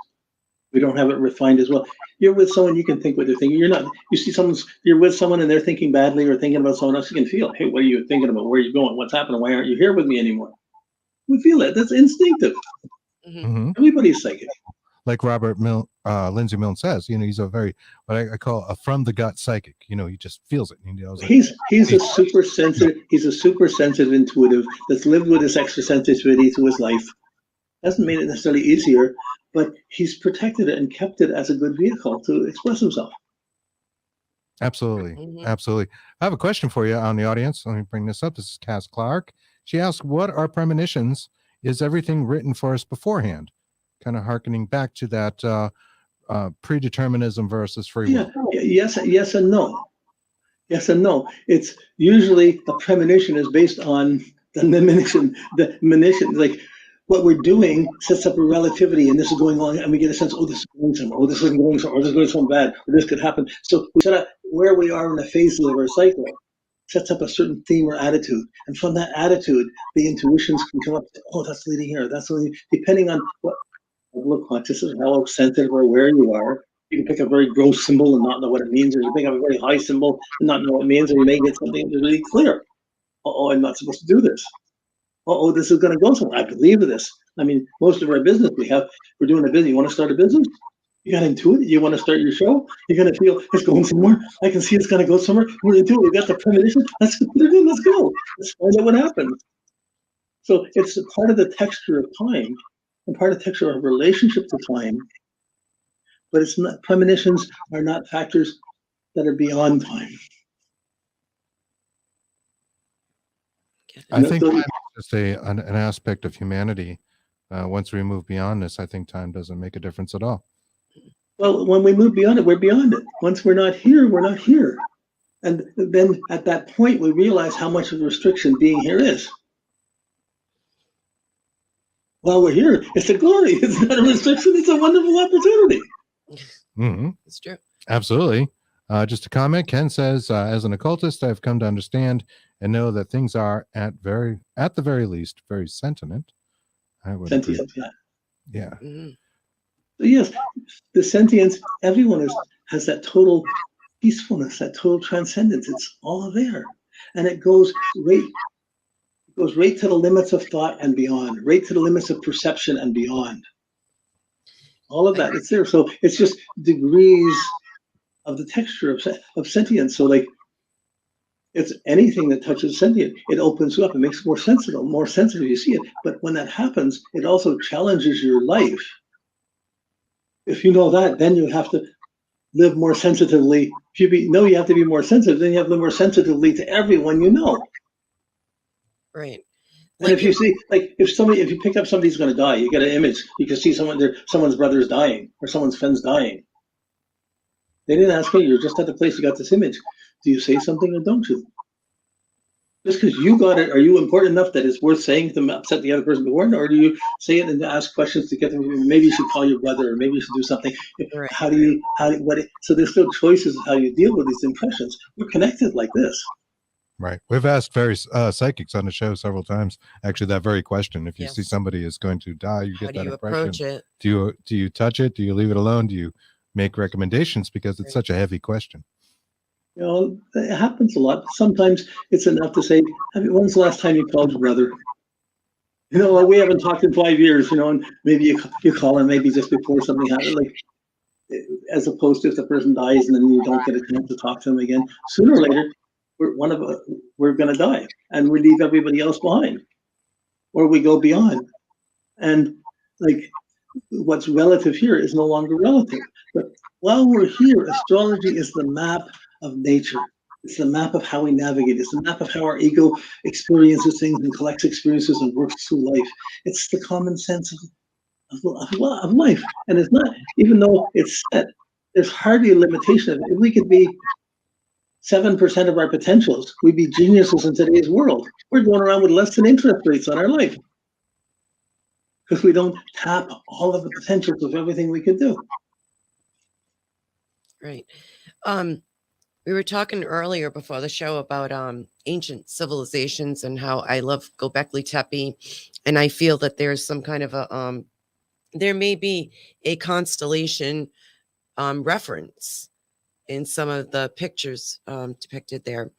We don't have it refined as well. You're with someone, you can think what they're thinking. You're with someone and they're thinking badly or thinking about someone else. You can feel, hey, what are you thinking about? Where are you going? What's happening? Why aren't you here with me anymore? We feel it. That's instinctive. Mm-hmm. Everybody's psychic. Like Lindsay Milne says, he's a very, what I call a from the gut psychic. He just feels it. He's a super sensitive. He's a super sensitive intuitive that's lived with his extra sensitivity through his life. Doesn't mean it necessarily easier, but he's protected it and kept it as a good vehicle to express himself. Absolutely. Mm-hmm. Absolutely. I have a question for you on the audience. Let me bring this up. This is Cass Clark. She asked, what are premonitions? Is everything written for us beforehand? Kind of hearkening back to that predeterminism versus free will. Yes and no. Yes and no. It's usually a premonition is based on the monition. Like what we're doing sets up a relativity, and this is going on, and we get a sense, oh, this is going somewhere, oh, this isn't going somewhere, or this is going somewhere bad, or this could happen. So we set up where we are in the phases of our cycle, sets up a certain theme or attitude, and from that attitude, the intuitions can come up. Oh, that's leading here. That's leading, depending on what level of consciousness, how sensitive or aware you are. You can pick a very gross symbol and not know what it means, or you pick up a very high symbol and not know what it means, or you may get something that's really clear. Oh, I'm not supposed to do this. Oh, this is going to go somewhere. I believe in this. I mean, most of our business we're doing a business. You want to start a business? You got to intuit it. You want to start your show? You're going to feel it's going somewhere. I can see it's going to go somewhere. We're going to do it. We got the premonition. Let's go. Let's find out what happens. So it's a part of the texture of time and part of the texture of relationship to time. But it's not, premonitions are not factors that are beyond time. I think time is just an aspect of humanity. Once we move beyond this, I think time doesn't make a difference at all. Well, when we move beyond it, we're beyond it. Once we're not here, we're not here. And then at that point, we realize how much of a restriction being here is. While we're here, it's a glory. It's not a restriction. It's a wonderful opportunity. Mm-hmm. It's true. Absolutely. Just a comment. Ken says, as an occultist, I've come to understand and know that things are at the very least, very sentient. I would agree. Sentient, Yeah. Mm-hmm. So yes, the sentience, everyone has that total peacefulness, that total transcendence. It's all there. And it goes right to the limits of thought and beyond, right to the limits of perception and beyond. All of that, it's there. So it's just degrees of the texture of sentience. So like, it's anything that touches sentient, it opens you up, it makes it more sensitive, you see it. But when that happens, it also challenges your life. If you know that, then you have to live more sensitively. If you have to be more sensitive, then you have to live more sensitively to everyone you know. Right. And if you see, like, if you pick up somebody's going to die, you get an image. You can see someone's brother's dying or someone's friend's dying. They didn't ask you. You're just at the place you got this image. Do you say something or don't you? Just because you got it, are you important enough that it's worth saying to upset the other person before, or do you say it and ask questions to get them? Maybe you should call your brother, or maybe you should do something. Right. So there's still choices of how you deal with these impressions. We're connected like this. Right. We've asked various psychics on the show several times, actually, that very question. If you see somebody is going to die, you get that impression. Approach it? Do you touch it? Do you leave it alone? Do you make recommendations? Because it's such a heavy question. You know, it happens a lot. Sometimes it's enough to say, when's the last time you called your brother? You know, like, we haven't talked in 5 years, you know, and maybe you call him maybe just before something happens, like, as opposed to if the person dies and then you don't get a chance to talk to them again. Sooner or later, we're going to die and we leave everybody else behind, or we go beyond. And like, what's relative here is no longer relative. But while we're here, astrology is the map of nature. It's the map of how we navigate. It's the map of how our ego experiences things and collects experiences and works through life. It's the common sense of life. And it's not, even though it's set, there's hardly a limitation of it. If we could be 7% of our potentials, we'd be geniuses in today's world. We're going around with less than interest rates on our life because we don't tap all of the potentials of everything we could do. Right. We were talking earlier before the show about ancient civilizations and how I love Göbekli Tepe, and I feel that there's some kind of a there may be a constellation reference in some of the pictures depicted there.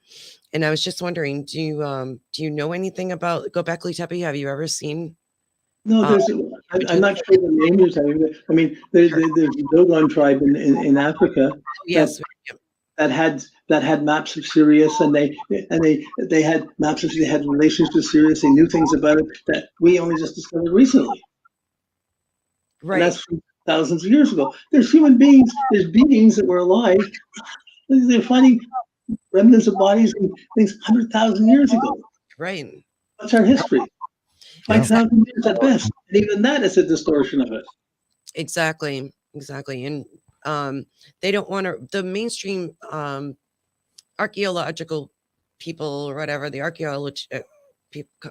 And I was just wondering, do you know anything about Göbekli Tepe? Have you ever seen? No, I'm not sure the name is. I mean, there's the Dogon tribe in Africa. Yes. That had maps of Sirius, and they had maps of, they had relations to Sirius. They knew things about it that we only just discovered recently. Right. And that's from thousands of years ago. There's human beings. There's beings that were alive. They're finding remnants of bodies and things 100,000 years ago. Right. What's our history? 5,000 years at best, and even that is a distortion of it. Exactly. And they don't want to, the mainstream archaeological people or whatever, the archaeology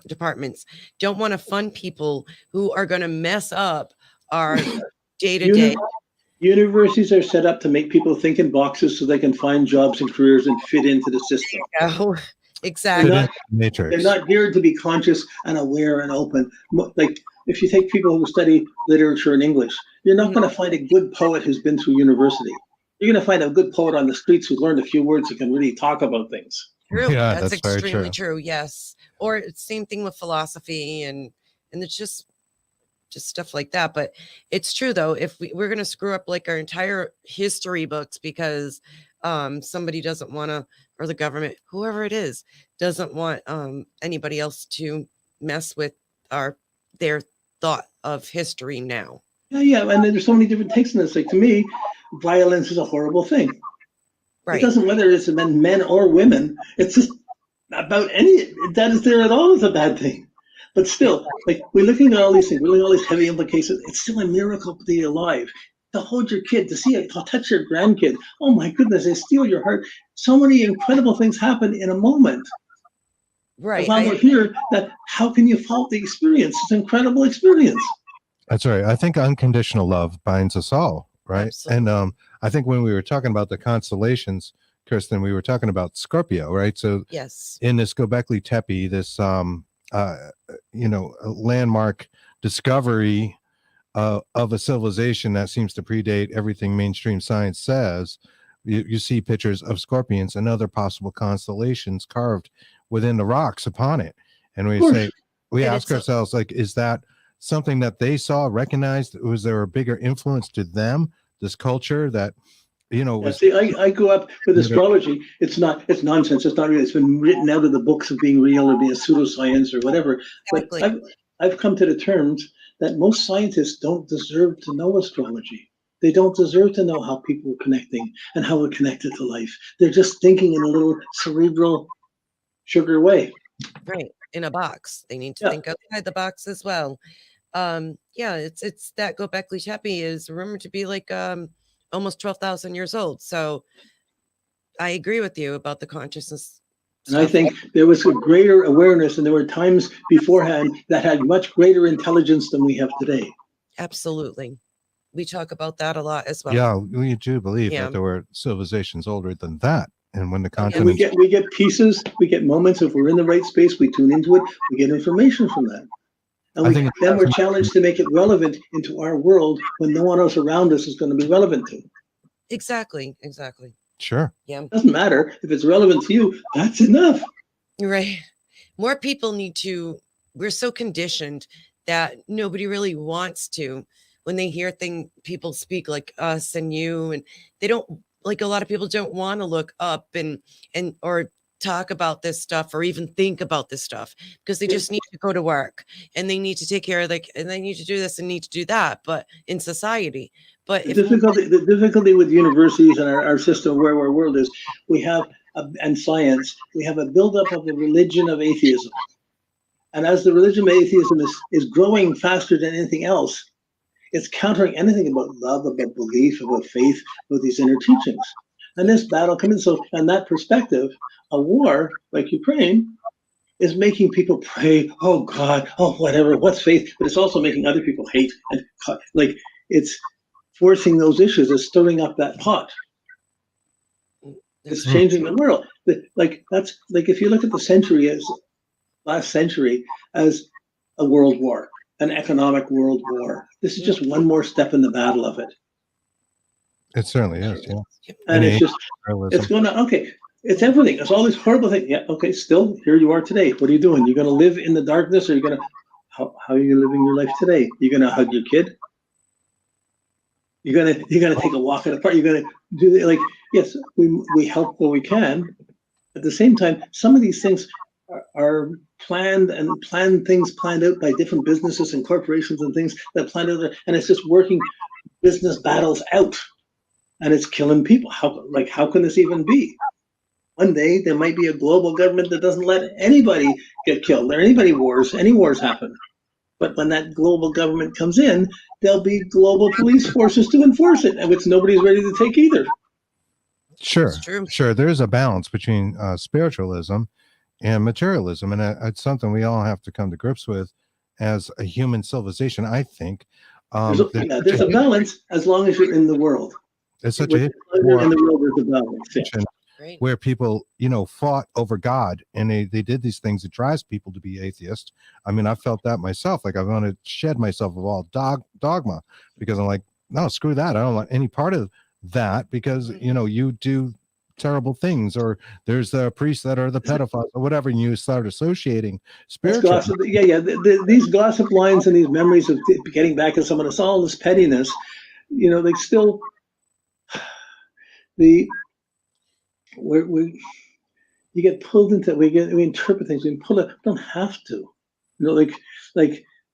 departments don't want to fund people who are going to mess up our day-to-day. Universities are set up to make people think in boxes so they can find jobs and careers and fit into the system. Oh, exactly. They're not geared to be conscious and aware and open. Like, if you take people who study literature and English, you're not going to find a good poet who's been through university. You're going to find a good poet on the streets who's learned a few words and can really talk about things. True. Yeah, that's extremely true. true. Yes. Or same thing with philosophy and it's just stuff like that. But it's true though, if we're going to screw up like our entire history books because somebody doesn't want to, or the government, whoever it is, doesn't want anybody else to mess with their thought of history now. Yeah, and there's so many different takes on this. Like, to me, violence is a horrible thing. Right. It doesn't, whether it's men or women. It's just about that is there at all is a bad thing. But still, like, we're looking at all these things, we're looking at all these heavy implications. It's still a miracle to be alive. To hold your kid, to see it, to touch your grandkid. Oh my goodness, they steal your heart. So many incredible things happen in a moment. Right. While we're here, how can you fault the experience? It's an incredible experience. That's right. I think unconditional love binds us all. right? Absolutely. And I think when we were talking about the constellations, Kristen, we were talking about Scorpio, right? So Yes. in this Göbekli Tepe, this landmark discovery of a civilization that seems to predate everything mainstream science says, you see pictures of scorpions and other possible constellations carved within the rocks upon it. And we ask ourselves, like, is that something that they saw, recognized? Was there a bigger influence to them, this culture that, See, I grew up with astrology. It's nonsense. It's not real. It's been written out of the books of being real or being a pseudoscience or whatever. Exactly. But I've come to the terms that most scientists don't deserve to know astrology. They don't deserve to know how people are connecting and how we're connected to life. They're just thinking in a little cerebral, sugar way. Right. In a box. They need to think outside the box as well. It's that Göbekli Tepe is rumored to be like almost 12,000 years old. So I agree with you about the consciousness. And I think there was a greater awareness, and there were times beforehand that had much greater intelligence than we have today. Absolutely. We talk about that a lot as well. Yeah, we do believe that there were civilizations older than that. And when the continents... And we get pieces, we get moments. If we're in the right space, we tune into it, we get information from that. And then we're challenged to make it relevant into our world when no one else around us is going to be relevant to. Exactly. Sure. Yeah. It doesn't matter. If it's relevant to you, that's enough. Right. More people need to, we're so conditioned that nobody really wants to, when they hear people speak like us and you, and they don't, like, a lot of people don't want to look up and or talk about this stuff or even think about this stuff because they just need to go to work and they need to take care of and they need to do this and need to do that, but in society. But the difficulty with universities and our system where our world is, we have and science, we have a buildup of the religion of atheism. And as the religion of atheism is growing faster than anything else, it's countering anything about love, about belief, about faith, about these inner teachings. And this battle comes in. So, in that perspective, a war like Ukraine is making people pray, oh God, oh whatever, what's faith? But it's also making other people hate. And like, it's forcing those issues, is stirring up that pot. It's changing the world. That's like, if you look at the century as last century as a world war, an economic world war. This is just one more step in the battle of it. It certainly is, yeah. And it's going to, okay, it's everything. It's all these horrible things. Yeah, okay, still, here you are today. What are you doing? You're going to live in the darkness, or you're going to, how are you living your life today? You're going to hug your kid? You're going to take a walk in the park? You're going to do, like, yes, we help where we can. At the same time, some of these things are planned things planned out by different businesses and corporations and things that plan out, and it's just working business battles out, and it's killing people. How can this even be? One day there might be a global government that doesn't let anybody get killed or any wars happen. But when that global government comes in, there'll be global police forces to enforce it, and which nobody's ready to take either. Sure. There's a balance between spiritualism and materialism, and it's something we all have to come to grips with as a human civilization, I think. There's a balance as long as you're in the world. It's such a in the world, there's a balance. Yeah. Where people, fought over God, and they did these things that drives people to be atheist. I mean, I felt that myself. Like, I want to shed myself of all dogma, because I'm like, no, screw that. I don't want any part of that, because you do terrible things, or there's the priests that are the pedophiles or whatever, and you start associating spiritual. These gossip lines and these memories of getting back at someone, it's all this pettiness. They still you get pulled into, we interpret things, we pull it, don't have to. Like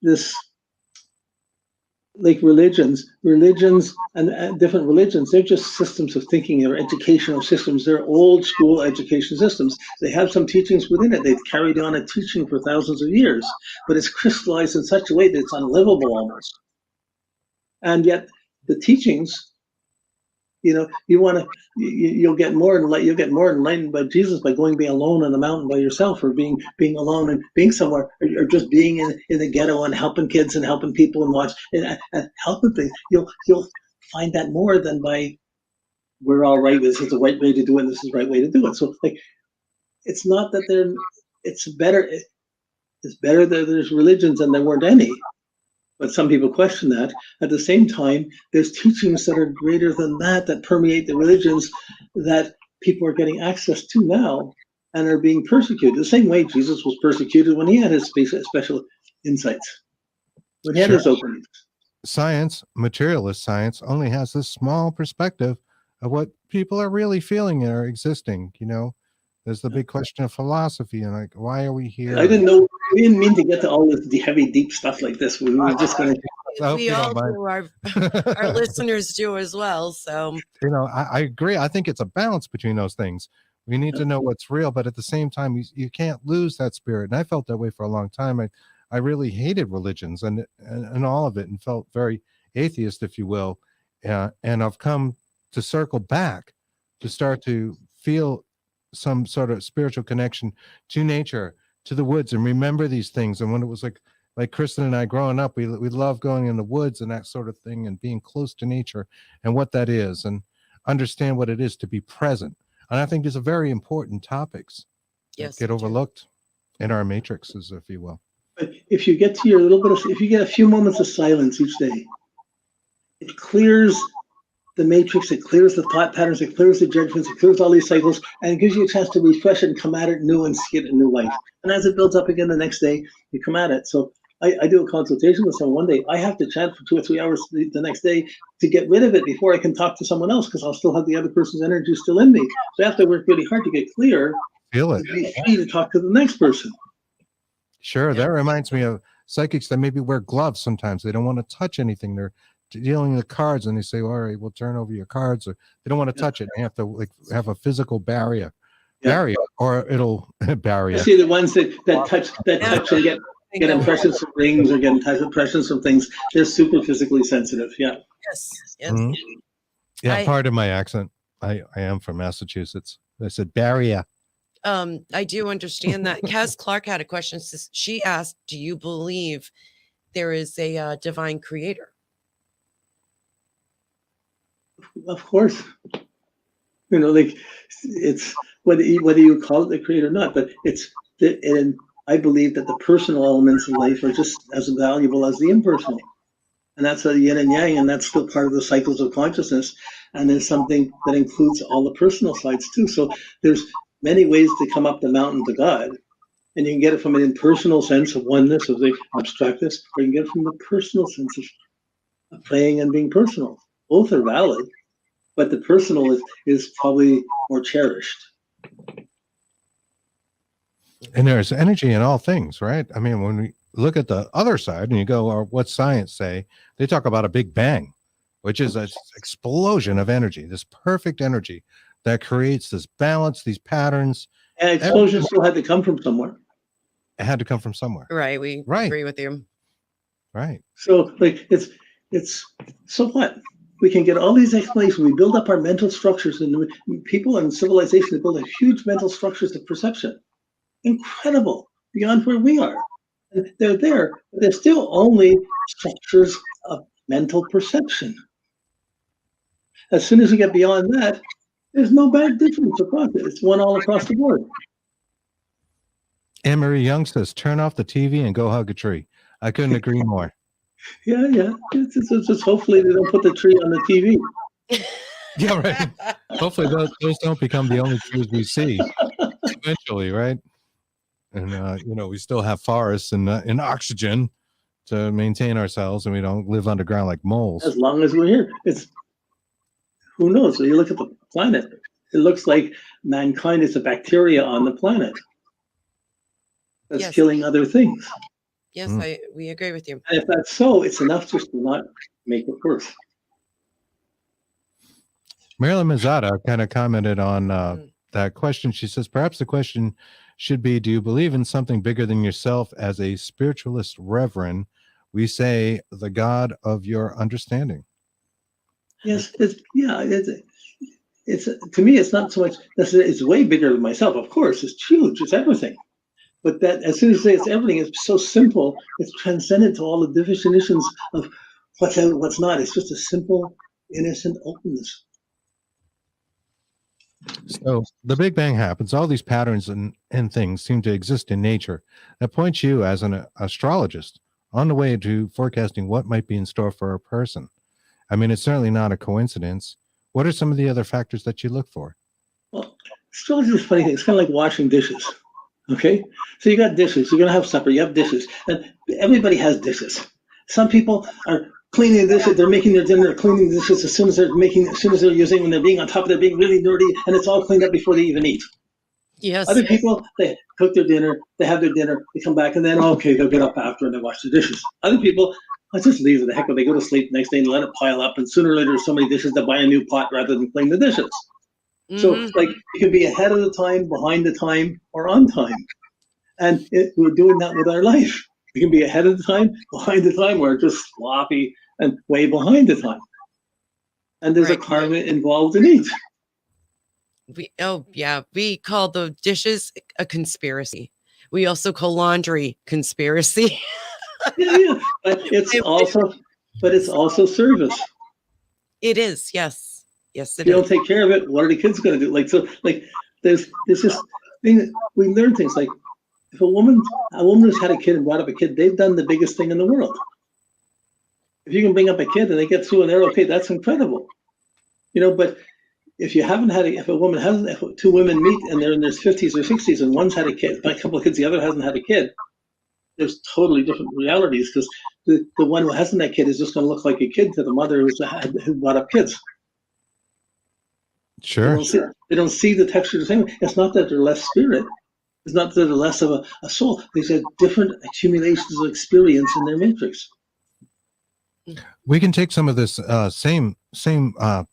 this. Like religions and different religions, they're just systems of thinking. They're educational systems. They're old school education systems. They have some teachings within it. They've carried on a teaching for thousands of years, but it's crystallized in such a way that it's unlivable almost. And yet the teachings, you'll get more enlightened by Jesus by being alone on the mountain by yourself, or being alone and being somewhere, or just being in the ghetto and helping kids and helping people and helping things. find that more than by we're all right. This is the right way to do it. And this is the right way to do it. So like, it's not that it's better that there's religions than there weren't any. But some people question that. At the same time, there's teachings that are greater than that permeate the religions that people are getting access to now and are being persecuted. The same way Jesus was persecuted when he had his special insights, when he had his openings. Science, materialist science, only has this small perspective of what people are really feeling or existing. There's the big question of philosophy and like, why are we here? I didn't know. We didn't mean to get to all this heavy, deep stuff like this. We were just going to. We all do. Our listeners do as well. So I agree. I think it's a balance between those things. We need to know what's real, but at the same time, you can't lose that spirit. And I felt that way for a long time. I really hated religions and all of it, and felt very atheist, if you will. And I've come to circle back to start to feel some sort of spiritual connection to nature, to the woods, and remember these things. And when it was like Kristen and I growing up, we love going in the woods and that sort of thing, and being close to nature and what that is, and understand what it is to be present. And I think these are very important topics that get overlooked in our matrices, if you will. But if you get to your if you get a few moments of silence each day, it clears the matrix, it clears the thought patterns, it clears the judgments, it clears all these cycles, and it gives you a chance to refresh it and come at it new and see it in new light. And as it builds up again the next day, you come at it. So I do a consultation with someone one day. I have to chant for 2 or 3 hours the next day to get rid of it before I can talk to someone else, because I'll still have the other person's energy still in me. So I have to work really hard to get clear. Feel it. To be free to talk to the next person. Sure. That reminds me of psychics that maybe wear gloves sometimes. They don't want to touch anything. They're dealing with cards, and they say, all right, we'll turn over your cards, or they don't want to touch it. They have to have a physical barrier, or it'll barrier. I see the ones that touch and get impressions from rings, or get impressions from things. They're super physically sensitive. Yeah. Yes. Mm-hmm. Yeah. Pardon my accent. I am from Massachusetts. I said barrier. I do understand that. Kaz Clark had a question. She asked, do you believe there is a divine creator? Of course. It's whether you call it the creator or not, but and I believe that the personal elements in life are just as valuable as the impersonal. And that's a yin and yang, and that's still part of the cycles of consciousness. And there's something that includes all the personal sides too. So there's many ways to come up the mountain to God. And you can get it from an impersonal sense of oneness, of the abstractness, or you can get it from the personal sense of playing and being personal. Both are valid, but the personal is probably more cherished. And there's energy in all things, right? I mean, when we look at the other side and you go, or what science say, they talk about a big bang, which is an explosion of energy, this perfect energy that creates this balance, these patterns. And explosion still had to come from somewhere. It had to come from somewhere. Right. We agree with you. Right. So it's so what? We can get all these explanations. We build up our mental structures, and people in civilization build huge mental structures of perception. Incredible, beyond where we are. And they're there, but they're still only structures of mental perception. As soon as we get beyond that, there's no bad difference across it. It's one all across the board. Anne-Marie Young says, turn off the TV and go hug a tree. I couldn't agree more. Yeah. It's just hopefully they don't put the tree on the TV. Yeah, right. Hopefully those don't become the only trees we see eventually, right? And we still have forests and oxygen to maintain ourselves, and we don't live underground like moles. As long as we're here, who knows? So you look at the planet; it looks like mankind is a bacteria on the planet that's killing other things. Yes, we agree with you. And if that's so, it's enough just to not make it worse. Marilyn Mazzata kind of commented on that question. She says, perhaps the question should be, do you believe in something bigger than yourself? As a spiritualist reverend, we say the God of your understanding. Yes, it's to me, it's not so much, it's way bigger than myself. Of course, it's huge, it's everything. But that, as soon as you say it's everything, it's so simple, it's transcendent to all the definitions of what's out, what's not. It's just a simple innocent openness. So the Big Bang happens. All these patterns and things seem to exist in nature. That points you as an astrologist on the way to forecasting what might be in store for a person. I mean, it's certainly not a coincidence. What are some of the other factors that you look for? Well, astrology is a funny thing. It's kind of like washing dishes. Okay? So you got dishes. You're going to have supper. You have dishes. And everybody has dishes. Some people are cleaning the dishes. They're making their dinner, cleaning the dishes as soon as they're using, when they're being on top of it, they're being really dirty, and it's all cleaned up before they even eat. Yes. Other people, they cook their dinner, they have their dinner, they come back, and then, okay, they'll get up after and they wash the dishes. Other people, I just leave it the heck with it. They go to sleep the next day and let it pile up, and sooner or later, there's so many dishes to buy a new pot rather than clean the dishes. So, like, you can be ahead of the time, behind the time, or on time. And we're doing that with our life. We can be ahead of the time, behind the time, we're just sloppy and way behind the time. And there's a karma involved in each. We call the dishes a conspiracy. We also call laundry conspiracy. Yeah. But it's also service. It is, yes. Yes, it if you is. don't take care of it, what are the kids going to do? There's this thing that we learn things like, if a woman who's had a kid and brought up a kid, they've done the biggest thing in the world. If you can bring up a kid and they get through and they're okay, that's incredible. But if two women meet and they're in their 50s or 60s and one's had a kid, a couple of kids, the other hasn't had a kid, there's totally different realities, because the one who hasn't had a kid is just going to look like a kid to the mother who brought up kids. Sure. They don't see the texture the same way. It's not that they're less spirit. It's not that they're less of a soul. These are different accumulations of experience in their matrix. We can take some of this same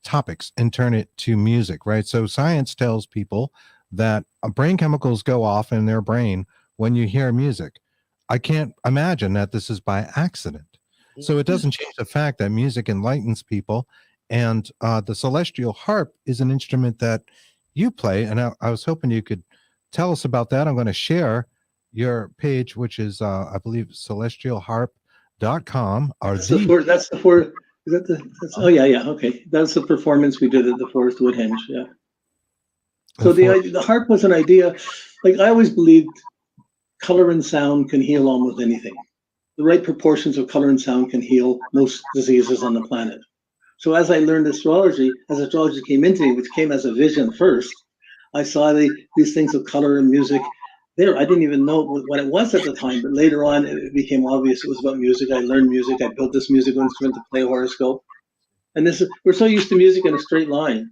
topics and turn it to music, right? So science tells people that brain chemicals go off in their brain when you hear music. I can't imagine that this is by accident. So it doesn't change the fact that music enlightens people. And the celestial harp is an instrument that you play. And I was hoping you could tell us about that. I'm going to share your page, which is, I believe, celestialharp.com. Okay. That's the performance we did at the Forest Woodhenge. Yeah. So the harp was an idea. Like, I always believed color and sound can heal almost anything. The right proportions of color and sound can heal most diseases on the planet. So as I learned astrology, as astrology came into me, which came as a vision first, I saw these things of color and music there. I didn't even know what it was at the time, but later on it became obvious it was about music. I learned music. I built this musical instrument to play a horoscope. And we're so used to music in a straight line.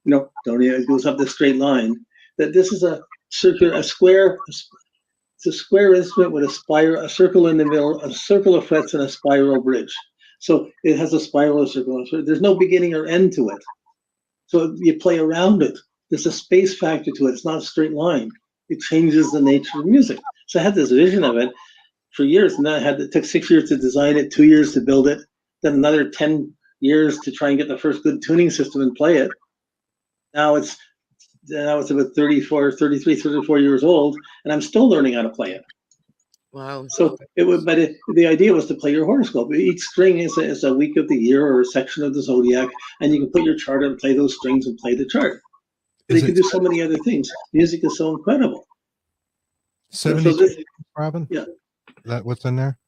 It goes up this straight line, that this is a square. It's a square instrument with a circle in the middle, a circle of frets, and a spiral bridge. So it has a spiral, a circle. So there's no beginning or end to it. So you play around it. There's a space factor to it. It's not a straight line. It changes the nature of music. So I had this vision of it for years, and then it took 6 years to design it, 2 years to build it, then another 10 years to try and get the first good tuning system and play it. Now it's about 34 years old, and I'm still learning how to play it. Wow. So the idea was to play your horoscope. Each string is a week of the year or a section of the zodiac, and you can put your chart and play those strings and play the chart. But you can do so many other things. Music is so incredible. 72, Robin? Yeah. What's in there?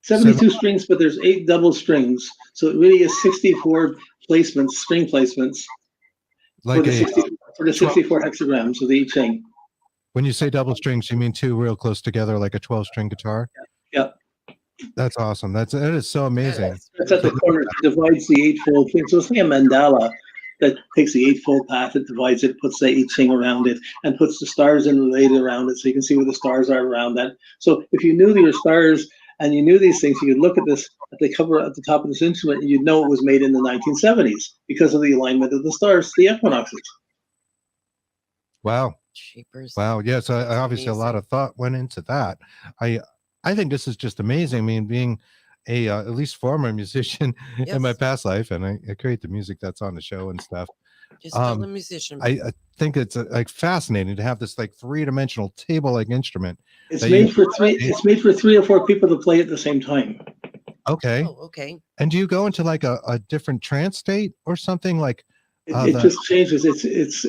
72 strings, but there's 8 double strings. So it really is 64 placements, string placements, for the 64 hexagrams of the I Ching. When you say double strings, you mean 2 real close together, like a 12-string guitar? Yeah. That's awesome. That is so amazing. It's at the corner. It divides the eightfold thing. So it's like a mandala that takes the eightfold path. It divides it, puts the I Ching around it, and puts the stars in related around it, so you can see where the stars are around that. So if you knew your stars and you knew these things, you could look at this at the cover at the top of this instrument, and you'd know it was made in the 1970s because of the alignment of the stars, the equinoxes. Wow. Cheapers. Wow. Yes. Obviously, a lot of thought went into that. I think this is just amazing. I mean, being a at least former musician in my past life, and I create the music that's on the show and stuff. Just still a musician. I think it's like fascinating to have this like 3-dimensional table-like instrument. It's made for 3 or 4 people to play at the same time. Okay. Oh, okay. And do you go into like a different trance state or something like? It just changes. It's its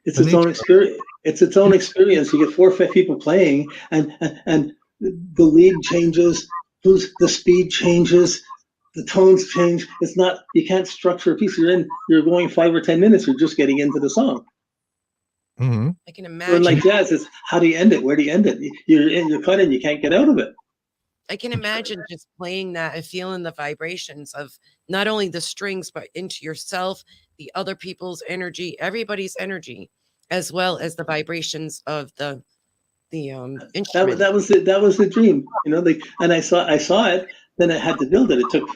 The own nature. experience. It's its own experience. You get 4 or 5 people playing, and the lead changes. The speed changes. The tones change. It's not. You can't structure a piece. You're going 5 or 10 minutes. You're just getting into the song. Mm-hmm. I can When imagine. like jazz, it's how do you end it? Where do you end it? You're cut in. You can't get out of it. I can imagine just playing that and feeling the vibrations of not only the strings, but into yourself, the other people's energy, everybody's energy, as well as the vibrations of the instrument. That was it. That was the dream. And I saw it. Then I had to build it. It took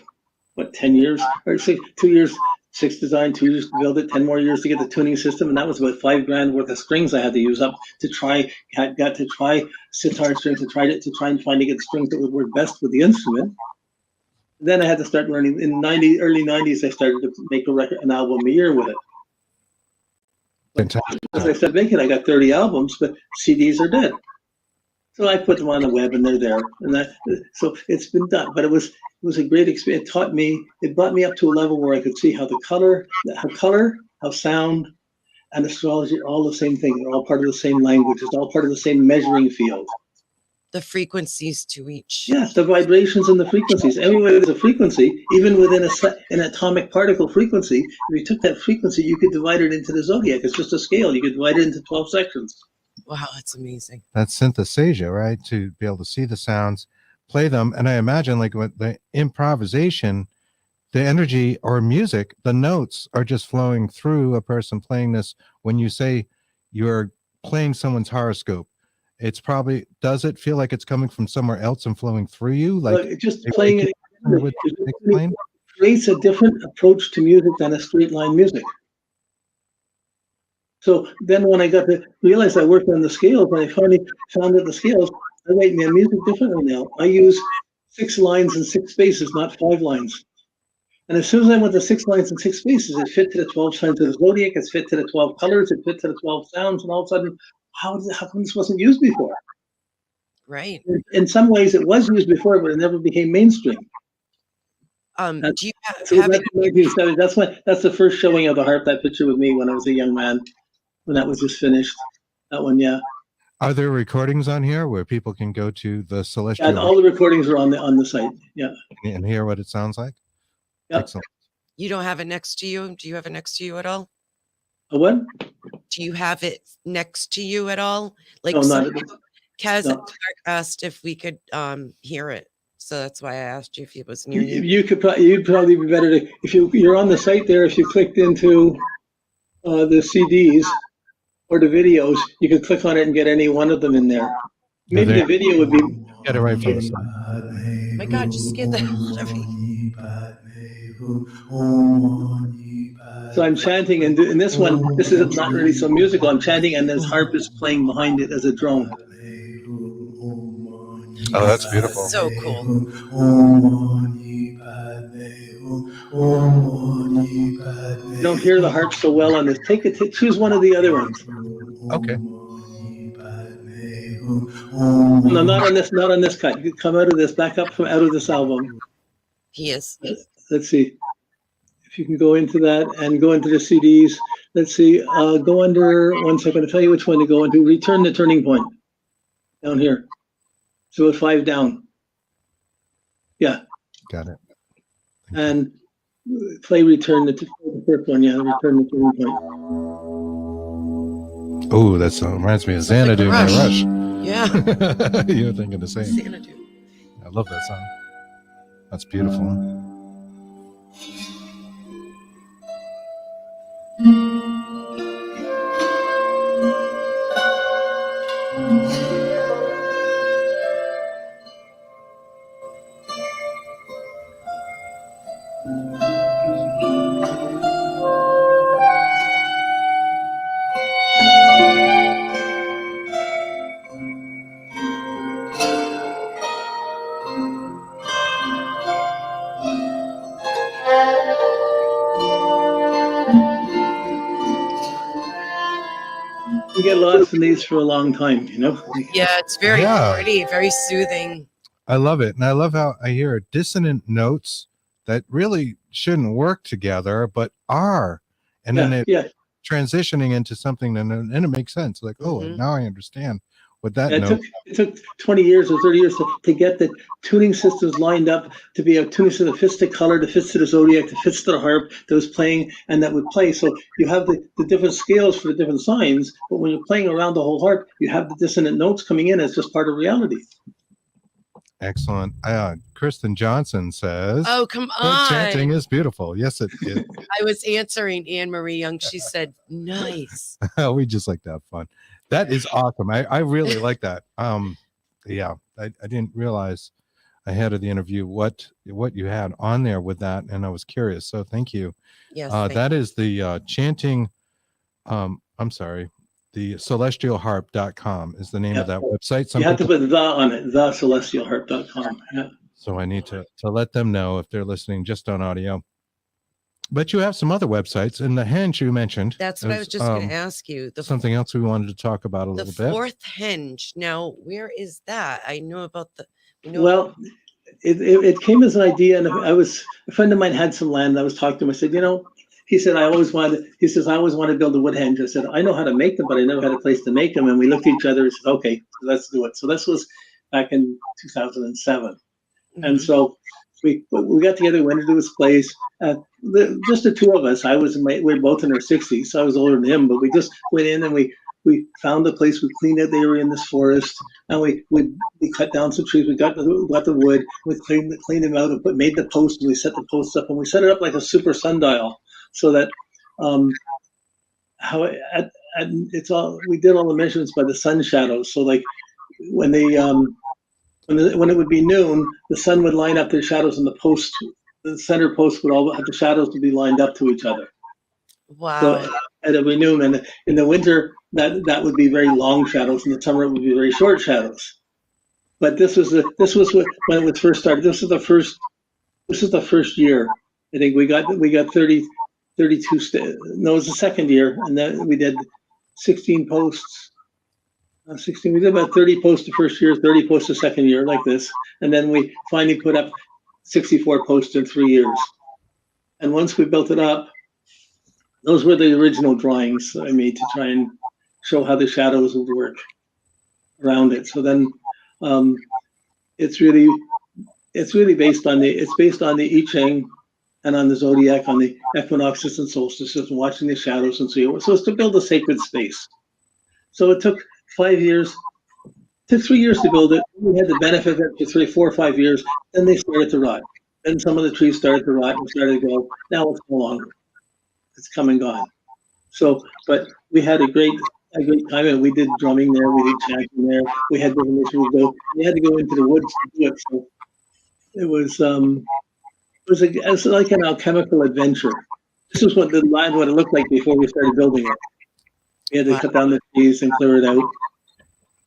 10 years or 2 years, 6 design, 2 years to build it, 10 more years to get the tuning system, and that was about $5,000 worth of strings I had to use up to try. Got to try sitar strings to try and find to get strings that would work best with the instrument. Then I had to start learning. In early '90s, I started to make an album a year with it. Fantastic. As I started making, I got 30 albums, but CDs are dead. So I put them on the web, and they're there. So it's been done. But it was a great experience. It brought me up to a level where I could see how color, how sound, and astrology are all the same thing. They're all part of the same language. It's all part of the same measuring field. The frequencies to each. Yes, the vibrations and the frequencies. Everywhere there's a frequency, even within an atomic particle frequency, if you took that frequency, you could divide it into the zodiac. It's just a scale. You could divide it into 12 sections. Wow, that's amazing. That's synthesization, right? To be able to see the sounds, play them. And I imagine like with the improvisation, the energy or music, the notes are just flowing through a person playing this. When you say you're playing someone's horoscope, it's probably, does it feel like it's coming from somewhere else and flowing through you? Like just playing it would explain? creates a different approach to music than a straight line music. So then when I got to realize I worked on the scales, and I finally found that the scales, I write my music differently now. I use 6 lines and 6 spaces, not 5 lines. And as soon as I went to 6 lines and 6 spaces, it fit to the 12 signs of the zodiac, it fit to the 12 colors, it fit to the 12 sounds, and all of a sudden, how come this wasn't used before? Right. In some ways, it was used before, but it never became mainstream. Do you have That's the first showing of the harp. That picture with me when I was a young man, when that was just finished. That one, yeah. Are there recordings on here where people can go to the Celestial? Yeah, all the recordings are on the site. Yeah. And hear what it sounds like? Yep. Excellent. You don't have it next to you? Do you have it next to you at all? A what? Do you have it next to you at all? Like No, not Kaz no. asked if we could hear it. So that's why I asked you if it was near you. You'd probably be better to, if you're on the site there, if you clicked into the CDs or the videos, you could click on it and get any one of them in there. Maybe the video would be. Get it right from the side. My God, just scared the hell out of me. So I'm chanting, and in this one, this is not really so musical. I'm chanting, and this harp is playing behind it as a drone. Oh, that's beautiful. So cool. You don't hear the harp so well on this. Choose one of the other ones. Okay. No, not on this cut. You come out of this, back up out of this album. He is. Let's see. If you can go into that and go into the CDs. Let's see. Go under, one second, I'll tell you which one to go into. Return the turning point. Down here. So 5 down. Yeah. Got it. And play return the first one. Yeah, return the turning point. Oh, that song reminds me of Xanadu by Rush. Yeah. You're thinking the same. Xanadu. I love that song. That's beautiful. You get lost in these for a long time, you know? Yeah, it's very pretty, very soothing. I love it. And I love how I hear dissonant notes that really shouldn't work together, but are. And then it transitioning into something, and it makes sense. Like, oh, now I understand what that note. It took 20 years or 30 years to get the tuning systems lined up to be a tuning system that fits the color, that fits to the zodiac, that fits to the harp that was playing and that would play. So you have the different scales for the different signs, but when you're playing around the whole harp, you have the dissonant notes coming in as just part of reality. Excellent. Kristen Johnson says, "Oh, come on! Chanting is beautiful." Yes, it is. I was answering Anne Marie Young. She said, "Nice." We just like to have fun. That is awesome. I really like that. Yeah, I didn't realize ahead of the interview what you had on there with that, and I was curious. So thank you. Yes, that is the chanting. I'm sorry. The celestialharp.com is the name of that website. You have to put the on it, thecelestialharp.com. Yeah. So I need to let them know if they're listening just on audio. But you have some other websites, and the henge you mentioned. That's what I was just going to ask you. Something else we wanted to talk about a little bit. The fourth henge. Now, where is that? I know about the. It came as an idea, and a friend of mine had some land. And I was talking to him. I said, he said, I always wanted to build a wood henge. I said, I know how to make them, but I never had a place to make them. And we looked at each other and said, okay, let's do it. So this was back in 2007. Mm-hmm. And so we got together, went into his place, just the two of us. We were both in our 60s, so I was older than him, but we just went in and we found the place. We cleaned out the area in this forest, and we cut down some trees. We got the wood. We cleaned them out and made the post. And we set the posts up, and we set it up like a super sundial, so that we did all the measurements by the sun shadows. So like when when it would be noon, the sun would line up the shadows in the post. The center post would all have the shadows to be lined up to each other. Wow. So at every noon, and in the winter, that would be very long shadows. In the summer, it would be very short shadows. But this was when it was first started. This is the first year. I think we got 32. No, it was the second year, and then we did 16 posts. 16. We did about 30 posts the first year, 30 posts the second year, like this, and then we finally put up 64 posts in 3 years. And once we built it up, those were the original drawings I made to try and show how the shadows would work around it. So then, it's really based on the I Ching and on the zodiac, on the equinoxes and solstices, and watching the shadows and so on. So it's to build a sacred space. So it took 5 years. It took 3 years to build it. We had the benefit of it for 4 or 5 years. Then they started to rot. Then some of the trees started to rot and started to go. Now it's no longer. It's come and gone. So, but we had a great time, and we did drumming there. We did chanting there. We had different places to go. We had to go into the woods to do it. So it was like an alchemical adventure. This is what it looked like before we started building it. We had to cut down the trees and clear it out.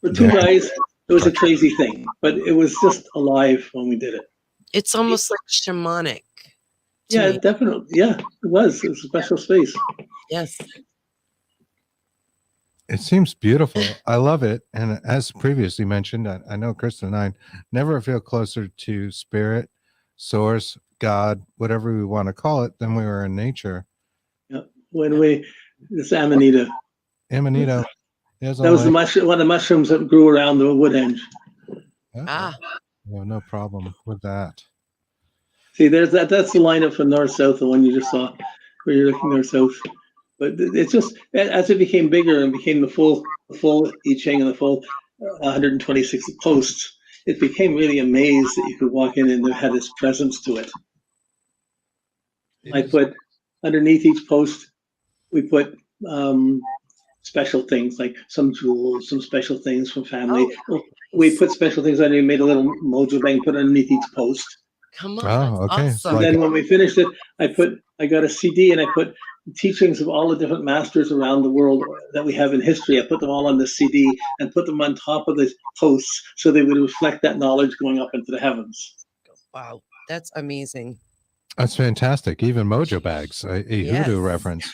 For two guys, it was a crazy thing, but it was just alive when we did it. It's almost like shamanic. Yeah, definitely. Yeah, it was. It was a special space. Yes. It seems beautiful. I love it. And as previously mentioned, I know Kristen and I never feel closer to spirit, source, God, whatever we want to call it, than we were in nature. Yeah. This Amanita. Amanita. That was one of the mushrooms that grew around the wood henge. Yeah, no problem with that. See, that's the lineup from north-south, the one you just saw, where you're looking north-south. But it's just, as it became bigger and became the full I Ching and the full 126 posts, it became really a maze that you could walk in and it had this presence to it. I put, underneath each post, we put special things, like some jewels, some special things from family. Oh, we put special things on it. We made a little mojo bang, put underneath each post. Come on. Oh, okay. Awesome. And then when we finished it, I got a CD and I put teachings of all the different masters around the world that we have in history. I put them all on the CD and put them on top of the posts so they would reflect that knowledge going up into the heavens. Wow, that's amazing. That's fantastic. Even mojo bags, a hoodoo reference.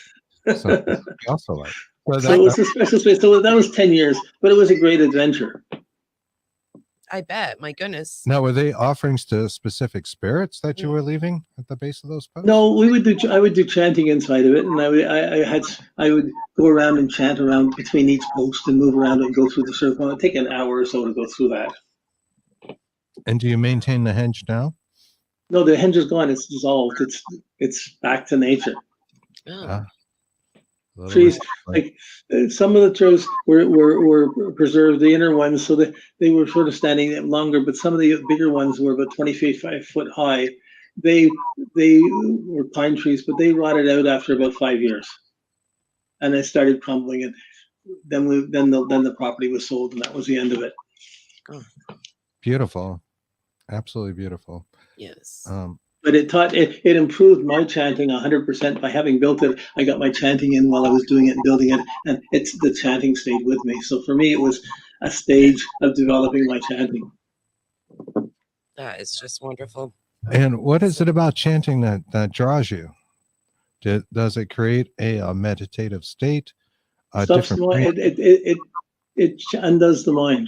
So also like. So it was a special space. So that was 10 years, but it was a great adventure. I bet. My goodness. Now, were they offerings to specific spirits that you were leaving at the base of those posts? No, I would do chanting inside of it, and I would go around and chant around between each post and move around and go through the circle. It'd take an hour or so to go through that. And do you maintain the henge now? No, the henge is gone. It's dissolved. It's back to nature. Oh. Trees, like some of the trees were preserved, the inner ones, so that they were sort of standing longer. But some of the bigger ones were about 25 foot high. They were pine trees, but they rotted out after about 5 years, and they started crumbling. And then the property was sold, and that was the end of it. Oh. Beautiful, absolutely beautiful. Yes. But it improved my chanting 100% by having built it. I got my chanting in while I was doing it and building it, and the chanting stayed with me. So for me, it was a stage of developing my chanting. That is just wonderful. And what is it about chanting that draws you? Does it create a meditative state? It undoes the mind.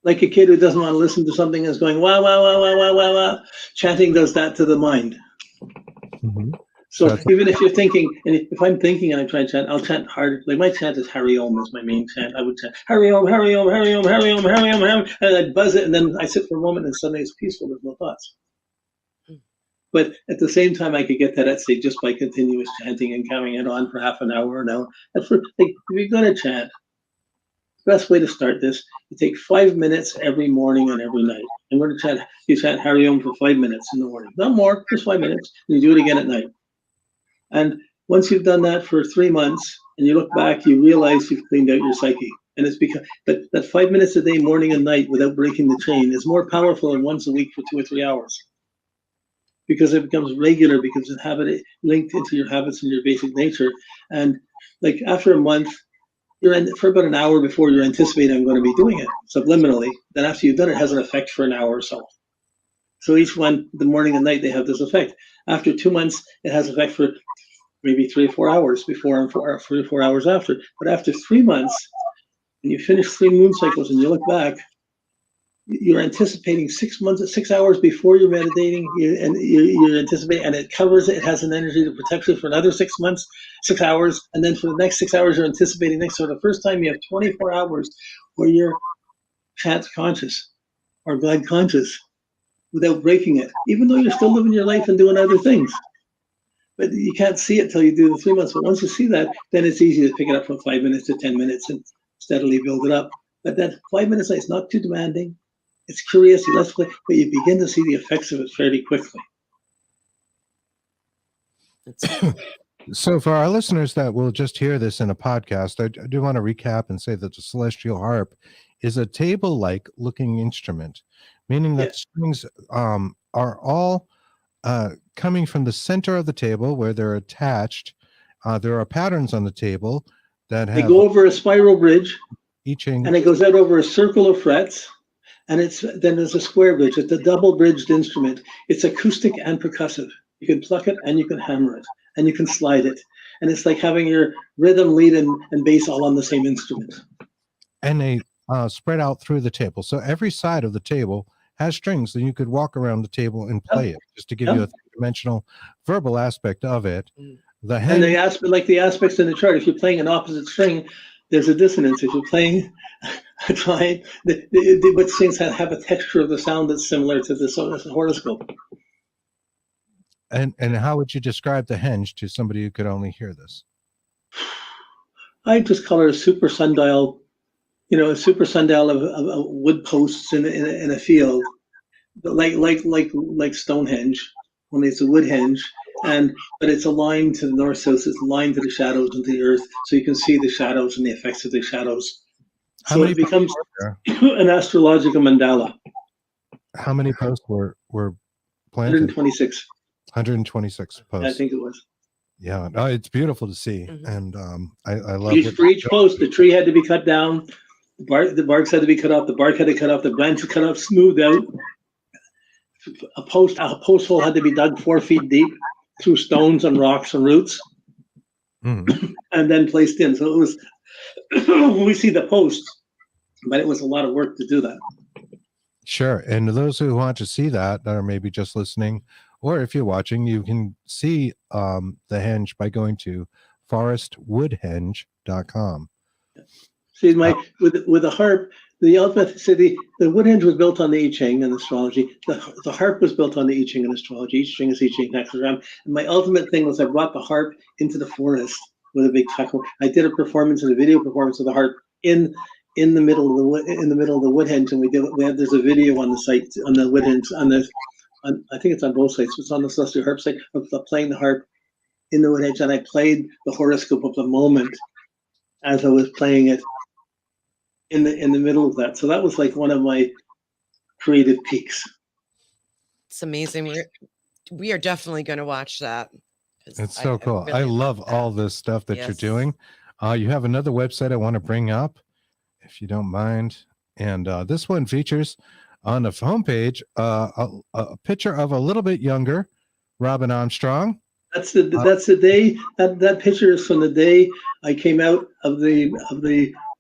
Like a kid who doesn't want to listen to something that's going wah wah wah wah wah wah wah. Chanting does that to the mind. Mm-hmm. So even if you're thinking, and if I'm thinking and I try to chant, I'll chant hard. Like my chant is Hari Om is my main chant. I would chant Hari Om, Hari Om, Hari Om, Hari Om, Hari Om, Hari Om, and I'd buzz it, and then I sit for a moment, and suddenly it's peaceful. There's no thoughts. But at the same time, I could get to that state just by continuous chanting and carrying it on for half an hour. Now, if you're going to chant, the best way to start this, you take 5 minutes every morning and every night. And we're going to chant, you chant Hari Om for 5 minutes in the morning. Not more, just 5 minutes. And you do it again at night. And once you've done that for 3 months and you look back, you realize you've cleaned out your psyche. And it's because that 5 minutes a day, morning and night, without breaking the chain, is more powerful than once a week for 2 or 3 hours. Because it becomes regular, because it's linked into your habits and your basic nature. And like after a month, for about an hour before you're anticipating I'm going to be doing it subliminally. Then after you've done it, it has an effect for an hour or so. So each one, the morning and night, they have this effect. After 2 months, it has effect for maybe 3 or 4 hours before and 3 or 4 hours after. But after 3 months, when you finish 3 moon cycles and you look back, you're anticipating 6 months, 6 hours before you're meditating, you're anticipating, and it covers it. It has an energy to protect you for another 6 months, 6 hours, and then for the next 6 hours, you're anticipating next. So the first time you have 24 hours where you're chant conscious or God conscious without breaking it, even though you're still living your life and doing other things. But you can't see it till you do the 3 months. But once you see that, then it's easy to pick it up from 5 minutes to 10 minutes and steadily build it up. But that 5 minutes, it's not too demanding. It's curious, but you begin to see the effects of it fairly quickly. So for our listeners that will just hear this in a podcast, I do want to recap and say that the celestial harp is a table-like looking instrument, meaning that strings are all coming from the center of the table where they're attached. There are patterns on the table that have... They go over a spiral bridge, and it goes out over a circle of frets. And then there's a square bridge. It's a double-bridged instrument. It's acoustic and percussive. You can pluck it and you can hammer it and you can slide it. And it's like having your rhythm, lead, and bass all on the same instrument. And they spread out through the table. So every side of the table has strings, and you could walk around the table and play it, just to give you a three-dimensional verbal aspect of it. And the aspects in the chart, if you're playing an opposite string, there's a dissonance. If you're playing a triad, but strings have a texture of the sound that's similar to the horoscope. And how would you describe the henge to somebody who could only hear this? I just call it a super sundial, a super sundial of wood posts in a field, like Stonehenge, only it's a wood henge. But it's aligned to the north, south. It's aligned to the shadows and the earth, so you can see the shadows and the effects of the shadows. So it becomes an astrological mandala. How many posts were planted? 126. 126 posts. I think it was. Yeah, no, it's beautiful to see, and I love for each post. The tree had to be cut down. The barks had to be cut off. The bark had to cut off. The branches cut off, smoothed out. A post hole had to be dug 4 feet deep through stones and rocks and roots, and then placed in. So it was, we see the posts, but it was a lot of work to do that. Sure. And those who want to see that are maybe just listening, or if you're watching, you can see the henge by going to forestwoodhenge.com. See, with the harp, the ultimate, see, the wood henge was built on the I Ching and astrology. The harp was built on the I Ching and astrology. I Ching is I Ching hexagram. And my ultimate thing was I brought the harp into the forest with a big tackle. I did a performance and a video performance of the harp in the middle of the wood wood henge, and there's a video on the site on the wood henge I think it's on both sites. It's on the Celestial Harp site of playing the harp in the wood henge, and I played the horoscope of the moment as I was playing it in the middle of that. So that was like one of my creative peaks. It's amazing. We are definitely going to watch that. It's so cool. I really love that. all this stuff that you're Yes. doing. You have another website I want to bring up, if you don't mind. And this one features on the homepage a picture of a little bit younger Robin Armstrong. That's the day that picture is from the day I came out of the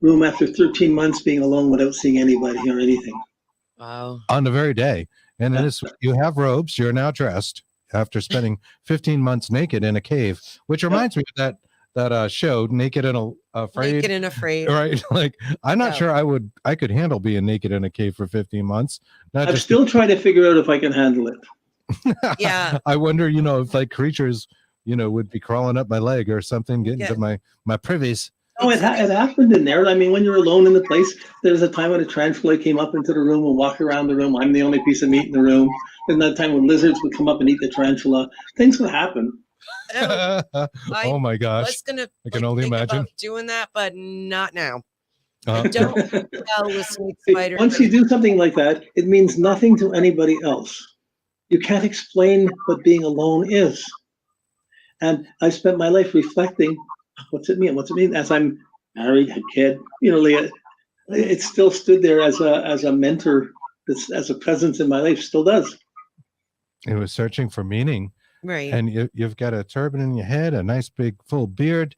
room after 13 months being alone without seeing anybody or anything. Wow. On the very day. And it is, you have robes. You're now dressed after spending 15 months naked in a cave, which reminds me of that show, Naked and Afraid. Naked and Afraid. Right? Like, I'm not sure I could handle being naked in a cave for 15 months. I'm still trying to figure out if I can handle it. Yeah. I wonder, if like creatures, would be crawling up my leg or something, getting to my privies. Oh, it happened in there. I mean, when you're alone in the place, there's a time when a tarantula came up into the room and walked around the room. I'm the only piece of meat in the room. Then that time when lizards would come up and eat the tarantula. Things would happen. Oh my gosh. I can only imagine about doing that, but not now. Uh-huh. Don't tell the snake spider. Once you do something like that, it means nothing to anybody else. You can't explain what being alone is. And I spent my life reflecting, what's it mean? What's it mean? As I'm married, a kid, it still stood there as a mentor, as a presence in my life, still does. It was searching for meaning. Right. And you've got a turban in your head, a nice big full beard,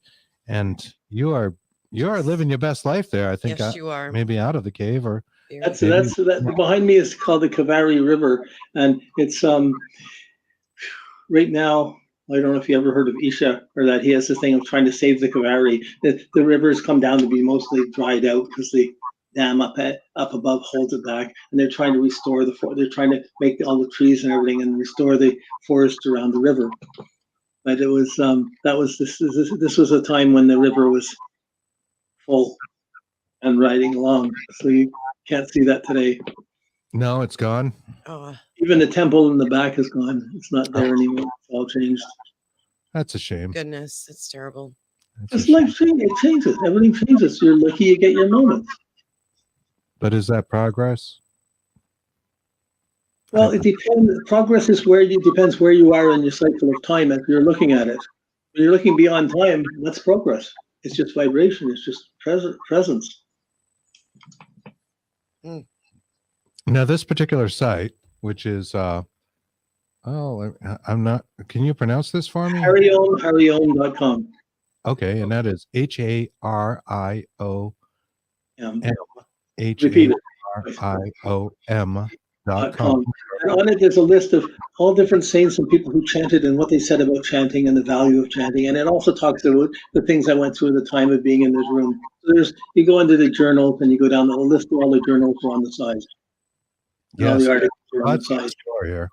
and you are living your best life there. I think. Yes, you are. Maybe out of the cave or. That's behind me is called the Kavari River, and it's right now. I don't know if you ever heard of Isha or that. He has this thing of trying to save the Kavari. The rivers come down to be mostly dried out because the dam up above holds it back, and they're trying to restore they're trying to make all the trees and everything and restore the forest around the river. But it was this was a time when the river was full and riding along, so you can't see that today. No, it's gone. Oh, Even the temple in the back is gone. It's not there anymore. It's all changed. That's a shame. goodness, it's terrible. It's life changes. It changes. Everything changes. You're lucky you get your moments. But is that progress? Well, it depends. Progress is depends where you are in your cycle of time as you're looking at it. When you're looking beyond time, that's progress. It's just vibration. It's just presence. Now, this particular site, which is, I'm not, can you pronounce this for me? Hariom.com. Okay, and that is HARIOM. Repeat it. HARIOM.com. And on it, there's a list of all different saints and people who chanted and what they said about chanting and the value of chanting. And it also talks about the things I went through at the time of being in this room. So you go into the journals and you go down the list of all the journals are on the side. Yes, lots to explore here.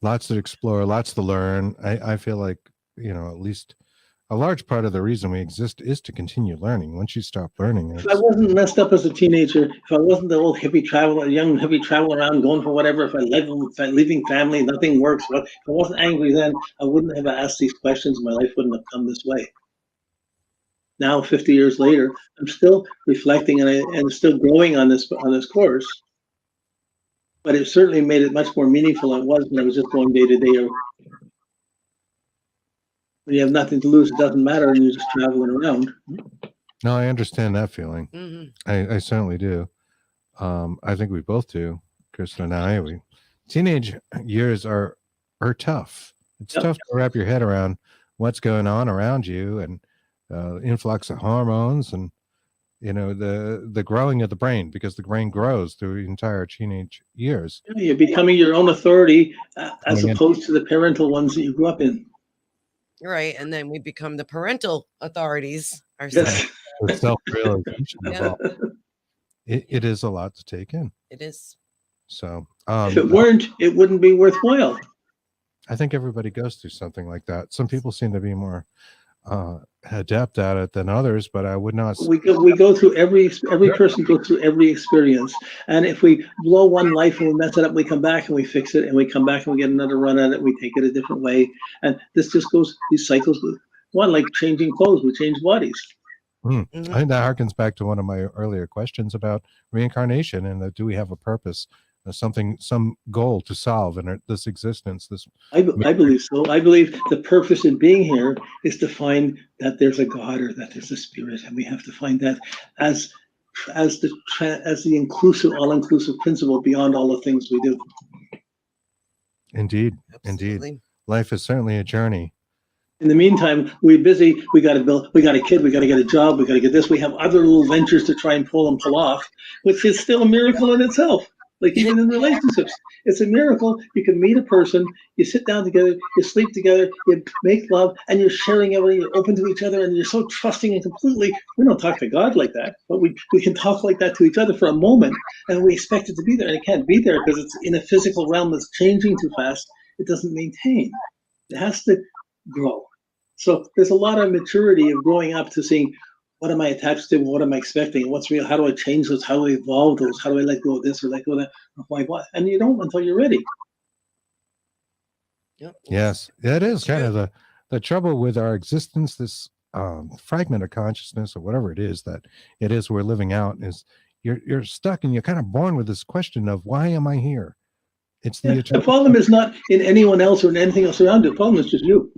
Lots to explore, lots to learn. I feel like, at least a large part of the reason we exist is to continue learning. Once you stop learning, if I wasn't messed up as a teenager, if I wasn't the old young hippie traveling around going for whatever, if I leaving family, nothing works. If I wasn't angry then, I wouldn't have asked these questions. My life wouldn't have come this way. Now, 50 years later, I'm still reflecting and still growing on this course. But it certainly made it much more meaningful than it was when I was just going day to day. When you have nothing to lose, it doesn't matter, and you're just traveling around. No, I understand that feeling. Mm-hmm. I certainly do. I think we both do, Kristen and I. Teenage years are tough. It's tough to wrap your head around what's going on around you and influx of hormones and the growing of the brain, because the brain grows through the entire teenage years. You're becoming your own authority as Coming in. opposed to the parental ones that you grew up in. Right. And then we become the parental authorities ourselves. Yes. The self-realization of Yeah. all. It is a lot to take in. It is. So If it weren't, it wouldn't be worthwhile. I think everybody goes through something like that. Some people seem to be more adept at it than others, but I would not. We go through every person goes through every experience, and if we blow one life and we mess it up, we come back and we fix it, and we come back and we get another run at it. We take it a different way, and this just goes these cycles. One like changing clothes, we change bodies. I think that harkens back to one of my earlier questions about reincarnation and do we have a purpose, some goal to solve in this existence. I believe so. I believe the purpose in being here is to find that there's a God or that there's a spirit, and we have to find that as the inclusive, all-inclusive principle beyond all the things we do. Indeed. Life is certainly a journey. In the meantime, we're busy. We got to build. We got a kid. We got to get a job. We got to get this. We have other little ventures to try and pull off, which is still a miracle in itself. Like even in relationships, it's a miracle. You can meet a person, you sit down together, you sleep together, you make love, and you're sharing everything. You're open to each other, and you're so trusting and completely. We don't talk to God like that, but we can talk like that to each other for a moment, and we expect it to be there, and it can't be there because it's in a physical realm that's changing too fast. It doesn't maintain. It has to grow. So there's a lot of maturity of growing up to seeing what am I attached to, what am I expecting, what's real, how do I change those, how do I evolve those, how do I let go of this or let go of that, why what? And you don't until you're ready. Yep. Yes, that is kind of the trouble with our existence, this fragment of consciousness or whatever it is we're living out, is you're stuck and you're kind of born with this question of why am I here? It's the problem is not in anyone else or in anything else around you. The problem is just you.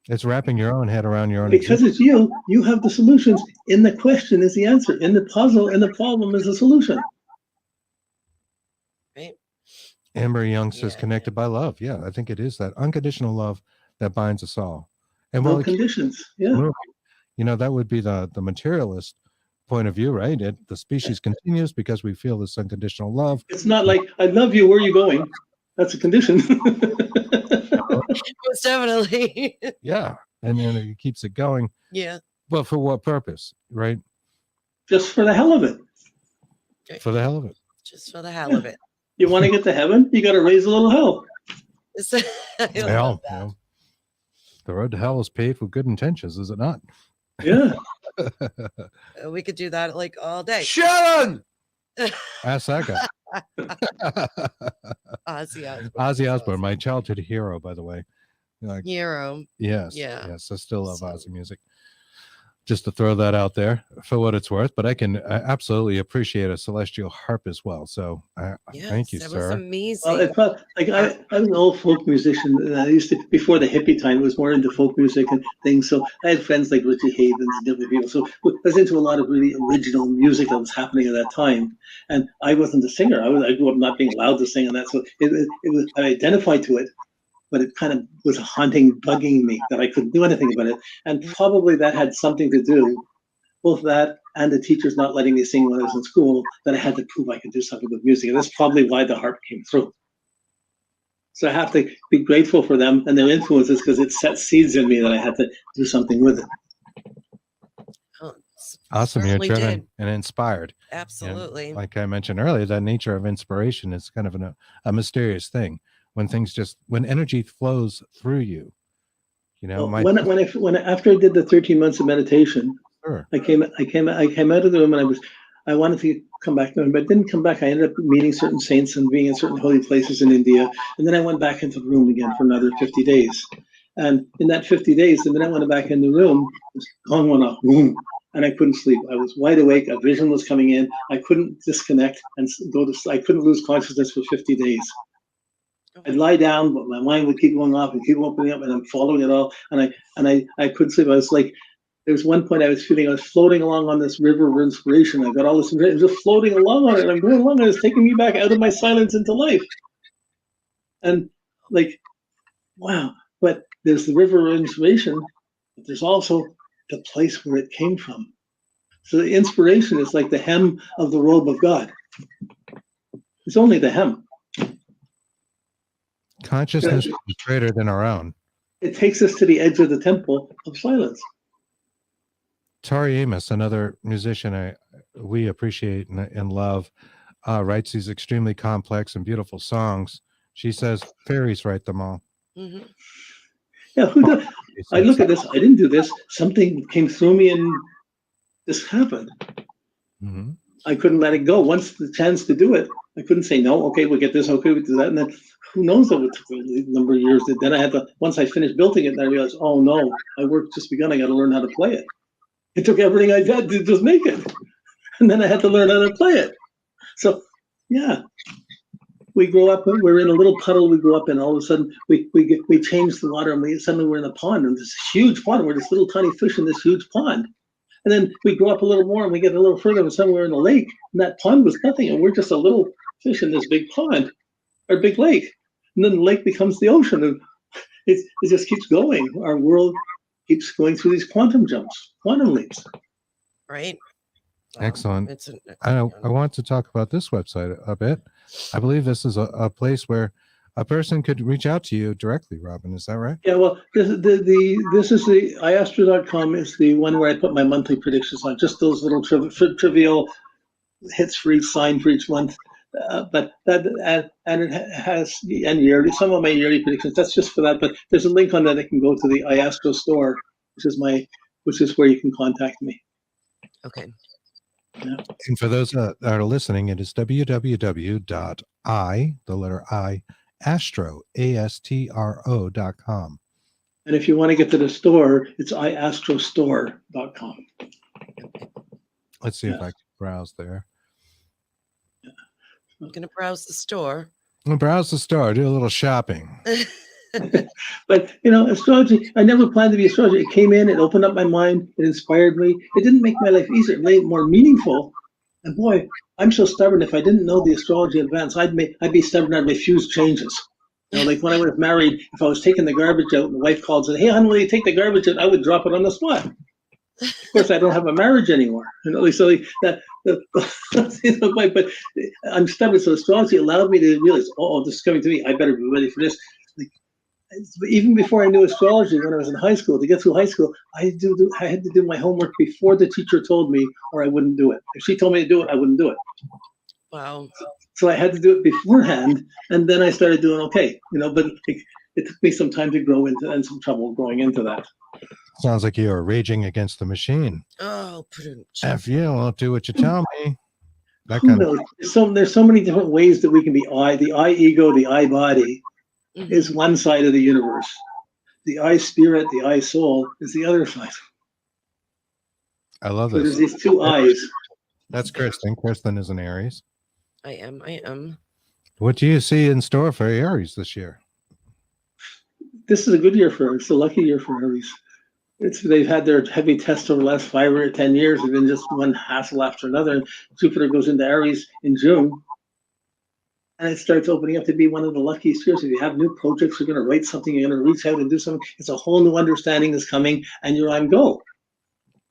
It's wrapping your own head around your own because existence. it's you have the solutions. In the question is the answer. In the puzzle, and the problem is the solution. Right. Amber Young says connected by love. Yeah, I think it is that unconditional love that binds us all. And no conditions. Yeah. That would be the materialist point of view, right? The species continues because we feel this unconditional love. It's not like, I love you, where are you going? That's a condition. Most definitely. Yeah. And then it keeps it going. Yeah. But for what purpose, right? Just for the hell of it. For the hell of it. Just for the hell of it. You want to get to heaven? You got to raise a little hell. Hell, the road to hell is paved with good intentions, is it not? Yeah. We could do that like all day. Sharon! Ask that guy. Ozzy Osbourne, my childhood hero, by the way. Hero. Yes. Yeah. Yes. I still love Ozzy music. Just to throw that out there for what it's worth, but I absolutely appreciate a celestial harp as well. So thank you, that sir. Was amazing. Well, I'm an old folk musician, and I used to, before the hippie time, was more into folk music and things. So I had friends like Richie Havens and different people. So I was into a lot of really original music that was happening at that time. And I wasn't a singer. I grew up not being allowed to sing, and that. So it was, I identified to it, but it kind of was haunting, bugging me that I couldn't do anything about it. And probably that had something to do, both that and the teachers not letting me sing when I was in school, that I had to prove I could do something with music. And that's probably why the harp came through. So I have to be grateful for them and their influences, because it set seeds in me that I had to do something with it. Awesome. You're driven and inspired. Absolutely. And like I mentioned earlier, that nature of inspiration is kind of a mysterious thing. When energy flows through you, after I did the 13 months of meditation, sure. I came out of the room, and I wanted to come back, but I didn't come back. I ended up meeting certain saints and being in certain holy places in India, and then I went back into the room again for another 50 days. And in that 50 days, the minute I went back in the room, the gong went off, boom, and I couldn't sleep. I was wide awake. A vision was coming in. I couldn't disconnect and go to sleep. I couldn't lose consciousness for 50 days. I'd lie down, but my mind would keep going off and keep opening up, and I'm following it all. And I couldn't sleep. I was like, there was one point I was feeling I was floating along on this river of inspiration. I got all this information, just floating along on it. And I'm going along, and it's taking me back out of my silence into life. And like, wow. But there's the river of inspiration, but there's also the place where it came from. So the inspiration is like the hem of the robe of God. It's only the hem. Consciousness is greater than our own. It takes us to the edge of the temple of silence. Tori Amos, another musician we appreciate and love, writes these extremely complex and beautiful songs. She says fairies write them all. Mm-hmm. Yeah, who does? I look at this. I didn't do this. Something came through me, and this happened. Mm-hmm. I couldn't let it go. Once the chance to do it, I couldn't say no. Okay, we'll get this. Okay, we'll do that. And then who knows what it took a number of years. Then I had to. Once I finished building it, then I realized, oh no, my work just begun. I got to learn how to play it. It took everything I had to just make it, and then I had to learn how to play it. So, yeah. We grow up. We're in a little puddle. We grow up, and all of a sudden, we change the water, and suddenly we're in a pond, and this huge pond. We're this little tiny fish in this huge pond, and then we grow up a little more, and we get a little further, and suddenly we're in a lake, and that pond was nothing, and we're just a little fish in this big pond, or big lake, and then the lake becomes the ocean, and it just keeps going. Our world keeps going through these quantum jumps, quantum leaps. Right. Excellent. I want to talk about this website a bit. I believe this is a place where a person could reach out to you directly, Robin. Is that right? Yeah, well, this is the iastro.com is the one where I put my monthly predictions on, just those little trivial hits for each sign for each month. But that and it has yearly, some of my yearly predictions. That's just for that. But there's a link on that. I can go to the iastro store, which is where you can contact me. Okay. Yeah. And for those that are listening, it is www.astro.com. And if you want to get to the store, it's iastrostore.com. Let's see if I can browse there. I'm going to browse the store. Browse the store, do a little shopping. But, astrology, I never planned to be astrologer. It came in, it opened up my mind, it inspired me. It didn't make my life easier, it made it more meaningful. And boy, I'm so stubborn. If I didn't know the astrology in advance, I'd be stubborn. I'd refuse changes. Like when I was married, if I was taking the garbage out and the wife called and said, "Hey, hon, will you take the garbage out?" I would drop it on the spot. Of course, I don't have a marriage anymore. So but I'm stubborn. So astrology allowed me to realize, oh, this is coming to me. I better be ready for this. Even before I knew astrology, when I was in high school, to get through high school, I had to do my homework before the teacher told me, or I wouldn't do it. If she told me to do it, I wouldn't do it. Wow. So I had to do it beforehand, and then I started doing okay. But it took me some time to grow into, and some trouble going into that. Sounds like you are raging against the machine. Oh, if you won't do what you tell me. There's so many different ways that we can be the I ego, the I body. Mm-hmm. Is one side of the universe. The I spirit, the I soul is the other side. I love so this. There's these two eyes. That's Kristen. Kristen is an Aries. I am. What do you see in store for Aries this year? This is a good year for Aries. It's a lucky year for Aries. They've had their heavy tests over the last 5 or 10 years. It's been just one hassle after another. Jupiter goes into Aries in June. And it starts opening up to be one of the luckiest years. If you have new projects, you're going to write something, you're going to reach out and do something. It's a whole new understanding is coming, and you're on go.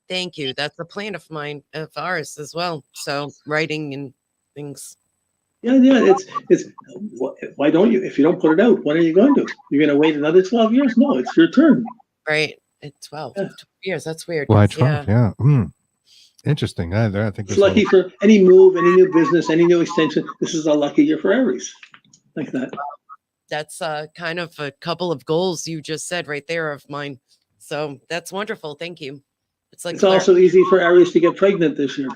Thank you. That's a plan of mine, of ours as well. So writing and things. Yeah. It's why don't you? If you don't put it out, when are you going to? You're going to wait another 12 years? No, it's your turn. Right. It's 12 years. That's weird. Why 12? Yeah. Interesting. I think it's lucky for any move, any new business, any new extension. This is a lucky year for Aries, like that. That's kind of a couple of goals you just said right there of mine. So that's wonderful. Thank you. It's also easy for Aries to get pregnant this year.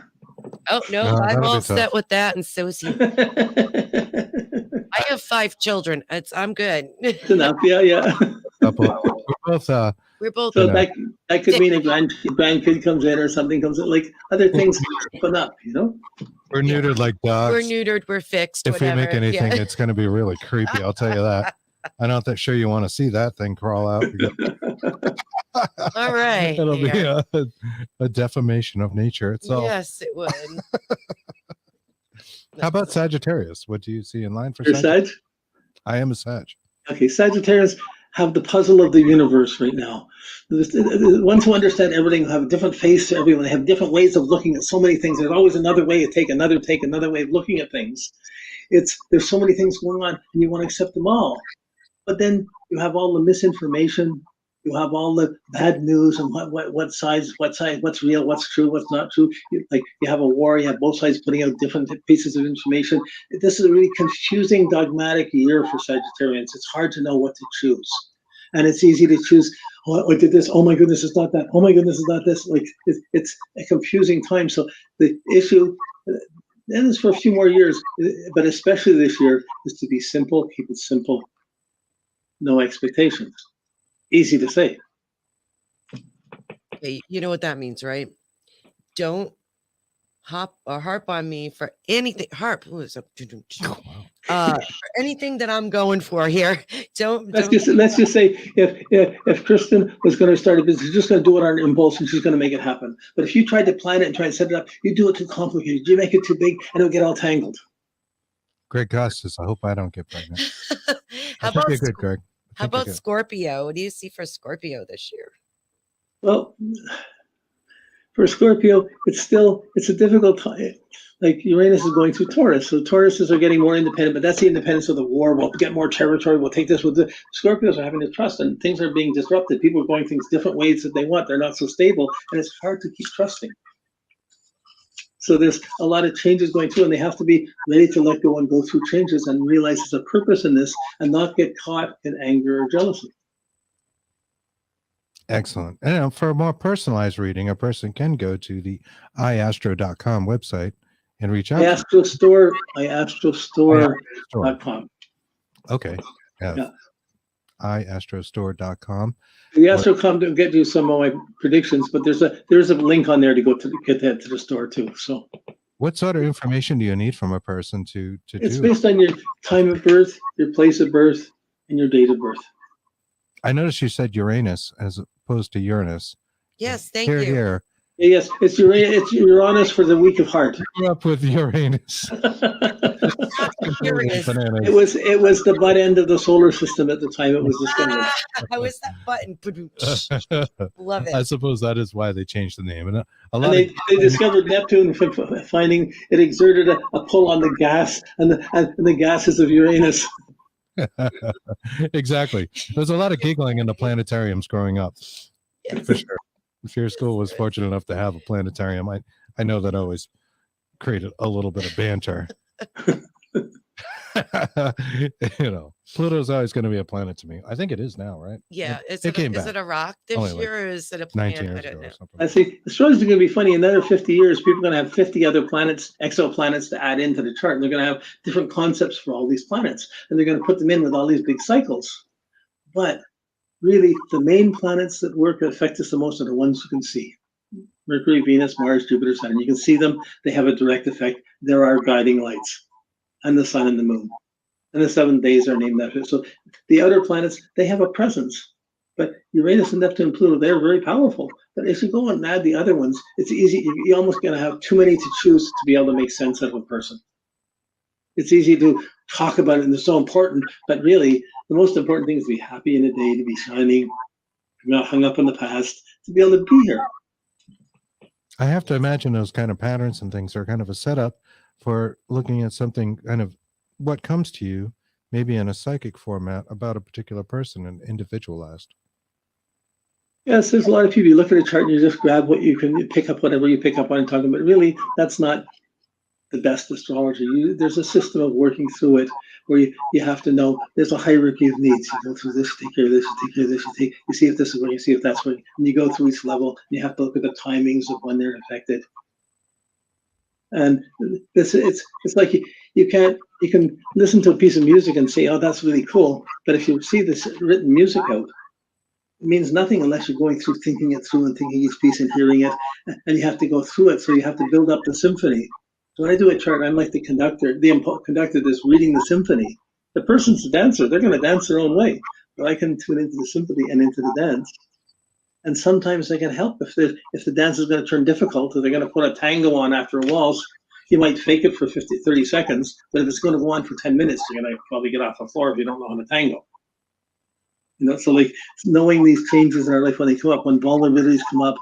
Oh no, I'm all set with that, and so is he. I have 5 children. I'm good. Enough. Yeah. We're both. So that could mean a grandkid comes in or something comes in, like other things open up, We're neutered like dogs. We're neutered. We're fixed. If whatever. we make anything, it's going to be really creepy. I'll tell you that. I'm not that sure you want to see that thing crawl out. All right. It'll be a defamation of nature itself. Yes, it would. How about Sagittarius? What do you see in line for You're Sagittarius? Sag? I am a Sag. Okay, Sagittarius have the puzzle of the universe right now. The ones who understand everything have a different face to everyone. They have different ways of looking at so many things. There's always another way to take, another way of looking at things. There's so many things going on, and you want to accept them all. But then you have all the misinformation. You have all the bad news and what sides, what's real, what's true, what's not true. You have a war. You have both sides putting out different pieces of information. This is a really confusing, dogmatic year for Sagittarians. It's hard to know what to choose, and it's easy to choose. Oh, I did this. Oh my goodness, it's not that. Oh my goodness, it's not this. It's a confusing time. So the issue, and it's for a few more years, but especially this year, is to be simple. Keep it simple. No expectations. Easy to say. Okay, you know what that means, right? Don't harp on me for anything. Harp, who is up? For anything that I'm going for here. Let's just say if Kristen was going to start a business, she's just going to do it on impulse and she's going to make it happen. But if you tried to plan it and try and set it up, you do it too complicated. You make it too big and it'll get all tangled. Greg Goss says, I hope I don't get pregnant. How about you're good, Greg. How about Scorpio? What do you see for Scorpio this year? Well, for Scorpio, it's a difficult time. Like Uranus is going through Taurus, so Tauruses are getting more independent, but that's the independence of the war. We'll get more territory. We'll take this. Scorpios are having to trust, and things are being disrupted. People are going things different ways that they want. They're not so stable, and it's hard to keep trusting. So there's a lot of changes going through, and they have to be ready to let go and go through changes and realize there's a purpose in this and not get caught in anger or jealousy. Excellent. And for a more personalized reading, a person can go to the iastro.com website and reach out. iAstroStore.com. Okay. Yeah. iAstroStore.com. The Astrocom to get you some of my predictions, but there's a link on there to go to get that to the store too. So, what sort of information do you need from a person to do? It's based on your time of birth, your place of birth, and your date of birth. I noticed you said Uranus as opposed to Uranus. Yes, thank you. Here. Yes, it's Uranus for the week of heart. I grew up with Uranus. It was the butt end of the solar system at the time it was discovered. How is that button? Love it. I suppose that is why they changed the name. And they discovered Neptune, finding it exerted a pull on the gas and the gases of Uranus. Exactly. There's a lot of giggling in the planetariums growing up. Yes. For sure. If your school was fortunate enough to have a planetarium, I know that always created a little bit of banter. Pluto's always going to be a planet to me. I think it is now, right? Yeah. Is it a rock this year, or is it a planet? 19 years I don't ago know. or something. I see. Astrology is going to be funny. In another 50 years, people are going to have 50 other planets, exoplanets to add into the chart. And they're going to have different concepts for all these planets. And they're going to put them in with all these big cycles. But really, the main planets that affect us the most are the ones you can see. Mercury, Venus, Mars, Jupiter, Saturn. You can see them. They have a direct effect. There are guiding lights. And the sun and the moon. And the 7 days are named after it. So the outer planets, they have a presence. But Uranus and Neptune and Pluto, they're very powerful. But if you go and add the other ones, it's easy. You're almost going to have too many to choose to be able to make sense of a person. It's easy to talk about it and it's so important. But really, the most important thing is to be happy in the day, to be shining, not hung up in the past, to be able to be here. I have to imagine those kind of patterns and things are kind of a setup for looking at something kind of what comes to you, maybe in a psychic format about a particular person and individualized. Yes, there's a lot of people. You look at a chart and you just grab what you can pick up, whatever you pick up on and talk about. Really, that's not the best astrology. There's a system of working through it where you have to know there's a hierarchy of needs. You go through this, you take care of this, you take care of this, you see if this is where, you see if that's where, and you go through each level, and you have to look at the timings of when they're affected. And it's like you can listen to a piece of music and say, oh, that's really cool. But if you see this written music out, it means nothing unless you're going through, thinking it through and thinking each piece and hearing it. And you have to go through it. So you have to build up the symphony. So when I do a chart, I'm like the conductor. The conductor that's reading the symphony. The person's the dancer. They're going to dance their own way. But I can tune into the symphony and into the dance. And sometimes they can help if the dance is going to turn difficult, or they're going to put a tango on after a waltz. You might fake it for 30 seconds, but if it's going to go on for 10 minutes, you're going to probably get off the floor if you don't know how to tango. So like knowing these changes in our life when they come up, when vulnerabilities come up,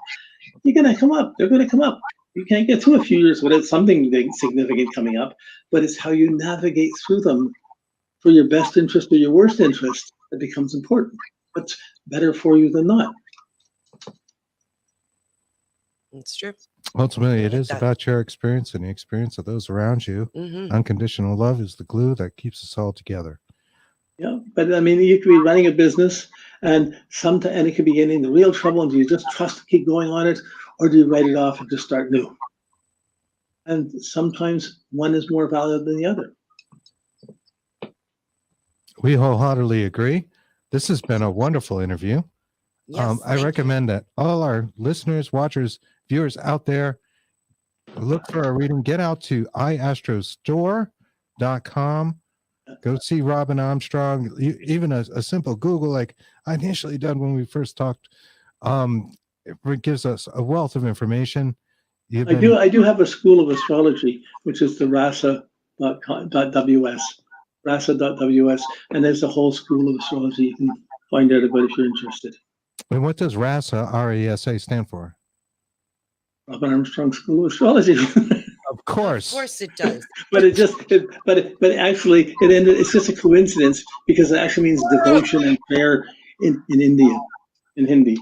they're going to come up. They're going to come up. You can't get through a few years without something big, significant coming up, but it's how you navigate through them for your best interest or your worst interest that becomes important. What's better for you than not? It's true. Ultimately, it like is that. about your experience and the experience of those around you. Unconditional love is the glue that keeps us all together. Yeah, but I mean, you could be running a business, and it could be getting into real trouble, and do you just trust to keep going on it, or do you write it off and just start new? And sometimes one is more valuable than the other. We wholeheartedly agree. This has been a wonderful interview. Yes, I recommend that all our listeners, watchers, viewers out there look for a reading. Get out to iastrostore.com. Go see Robin Armstrong. Even a simple Google, like I initially done when we first talked, it gives us a wealth of information. I do have a school of astrology, which is the rasa.ws, rasa.ws, and there's a whole school of astrology you can find out about if you're interested. And what does RASA, R-A-S-A, stand for? Robin Armstrong School of Astrology. Of course. Of course it does. But it's just a coincidence because it actually means devotion and prayer in India, in Hindi.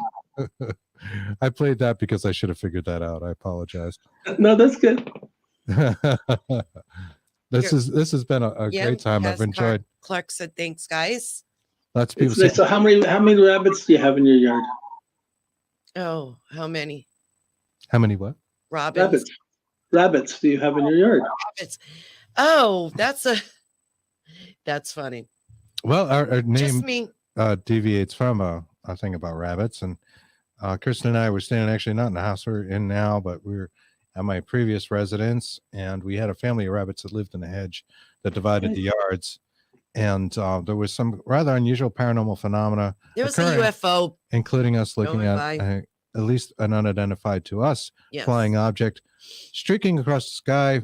I played that because I should have figured that out. I apologize. No, that's good. This has been a great time. I've enjoyed. Clark said, "Thanks, guys." Lots of people say, so how many rabbits do you have in your yard? Oh, how many? How many what? Robins. Rabbits do you have in your yard? Rabbits. Oh, that's funny. Well, our name Just me. Deviates from a thing about rabbits, and Kristen and I were staying actually not in the house we're in now, but we were at my previous residence, and we had a family of rabbits that lived in a hedge that divided the yards, and there was some rather unusual paranormal phenomena. There was a UFO, including us looking at least an unidentified to us flying object streaking across the sky,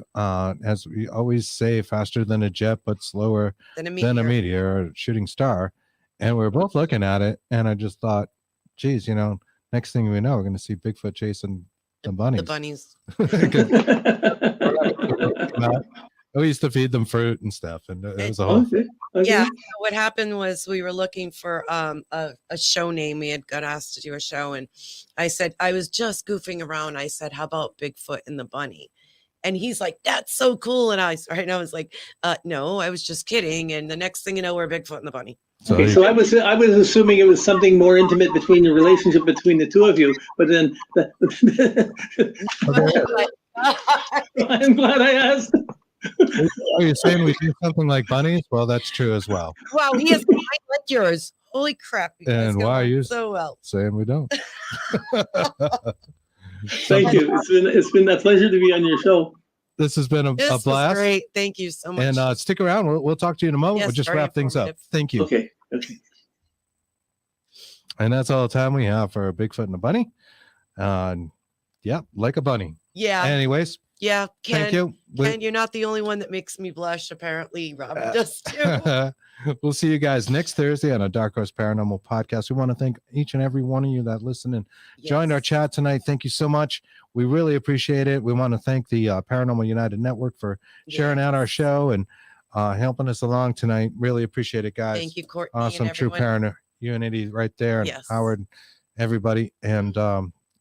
as we always say, faster than a jet but slower than a meteor or a shooting star. And we were both looking at it, and I just thought, geez, next thing we know, we're going to see Bigfoot chasing the bunnies. The bunnies. We used to feed them fruit and stuff, and it was a whole. Okay. Yeah. What happened was we were looking for a show name. We had got asked to do a show, and I said, I was just goofing around. I said, how about Bigfoot and the bunny? And he's like, that's so cool. And I was like, no, I was just kidding. And the next thing you know, we're Bigfoot and the bunny. So I was assuming it was something more intimate between the relationship between the two of you, but then I'm glad I asked. Are you saying we do something like bunnies? Well, that's true as well. Wow, he has mind like yours. Holy crap! And why are you so well saying we don't? Thank you. It's been a pleasure to be on your show. This has been a blast. Was great. Thank you so much. And stick around. We'll talk to you in a moment. We'll just wrap things up. Thank you. Okay. And that's all the time we have for Bigfoot and the bunny. Yeah, like a bunny. Yeah. Anyways. Yeah. Thank you. Ken, you're not the only one that makes me blush. Apparently, Robin does too. We'll see you guys next Thursday on a Dark Horse Paranormal podcast. We want to thank each and every one of you that listened and joined our chat tonight. Thank you so much. We really appreciate it. We want to thank the Paranormal United Network for sharing out our show and helping us along tonight. Really appreciate it, guys. Thank you, Courtney. Awesome, true paranormal unity right there. And Howard, everybody, and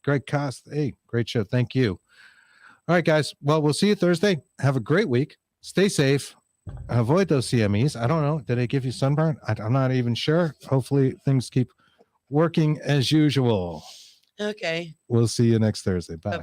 Greg Cost. Hey, great show. Thank you. All right, guys. Well, we'll see you Thursday. Have a great week. Stay safe. Avoid those CMEs. I don't know. Did they give you sunburn? I'm not even sure. Hopefully things keep working as usual. Okay. We'll see you next Thursday. Bye. Bye-bye.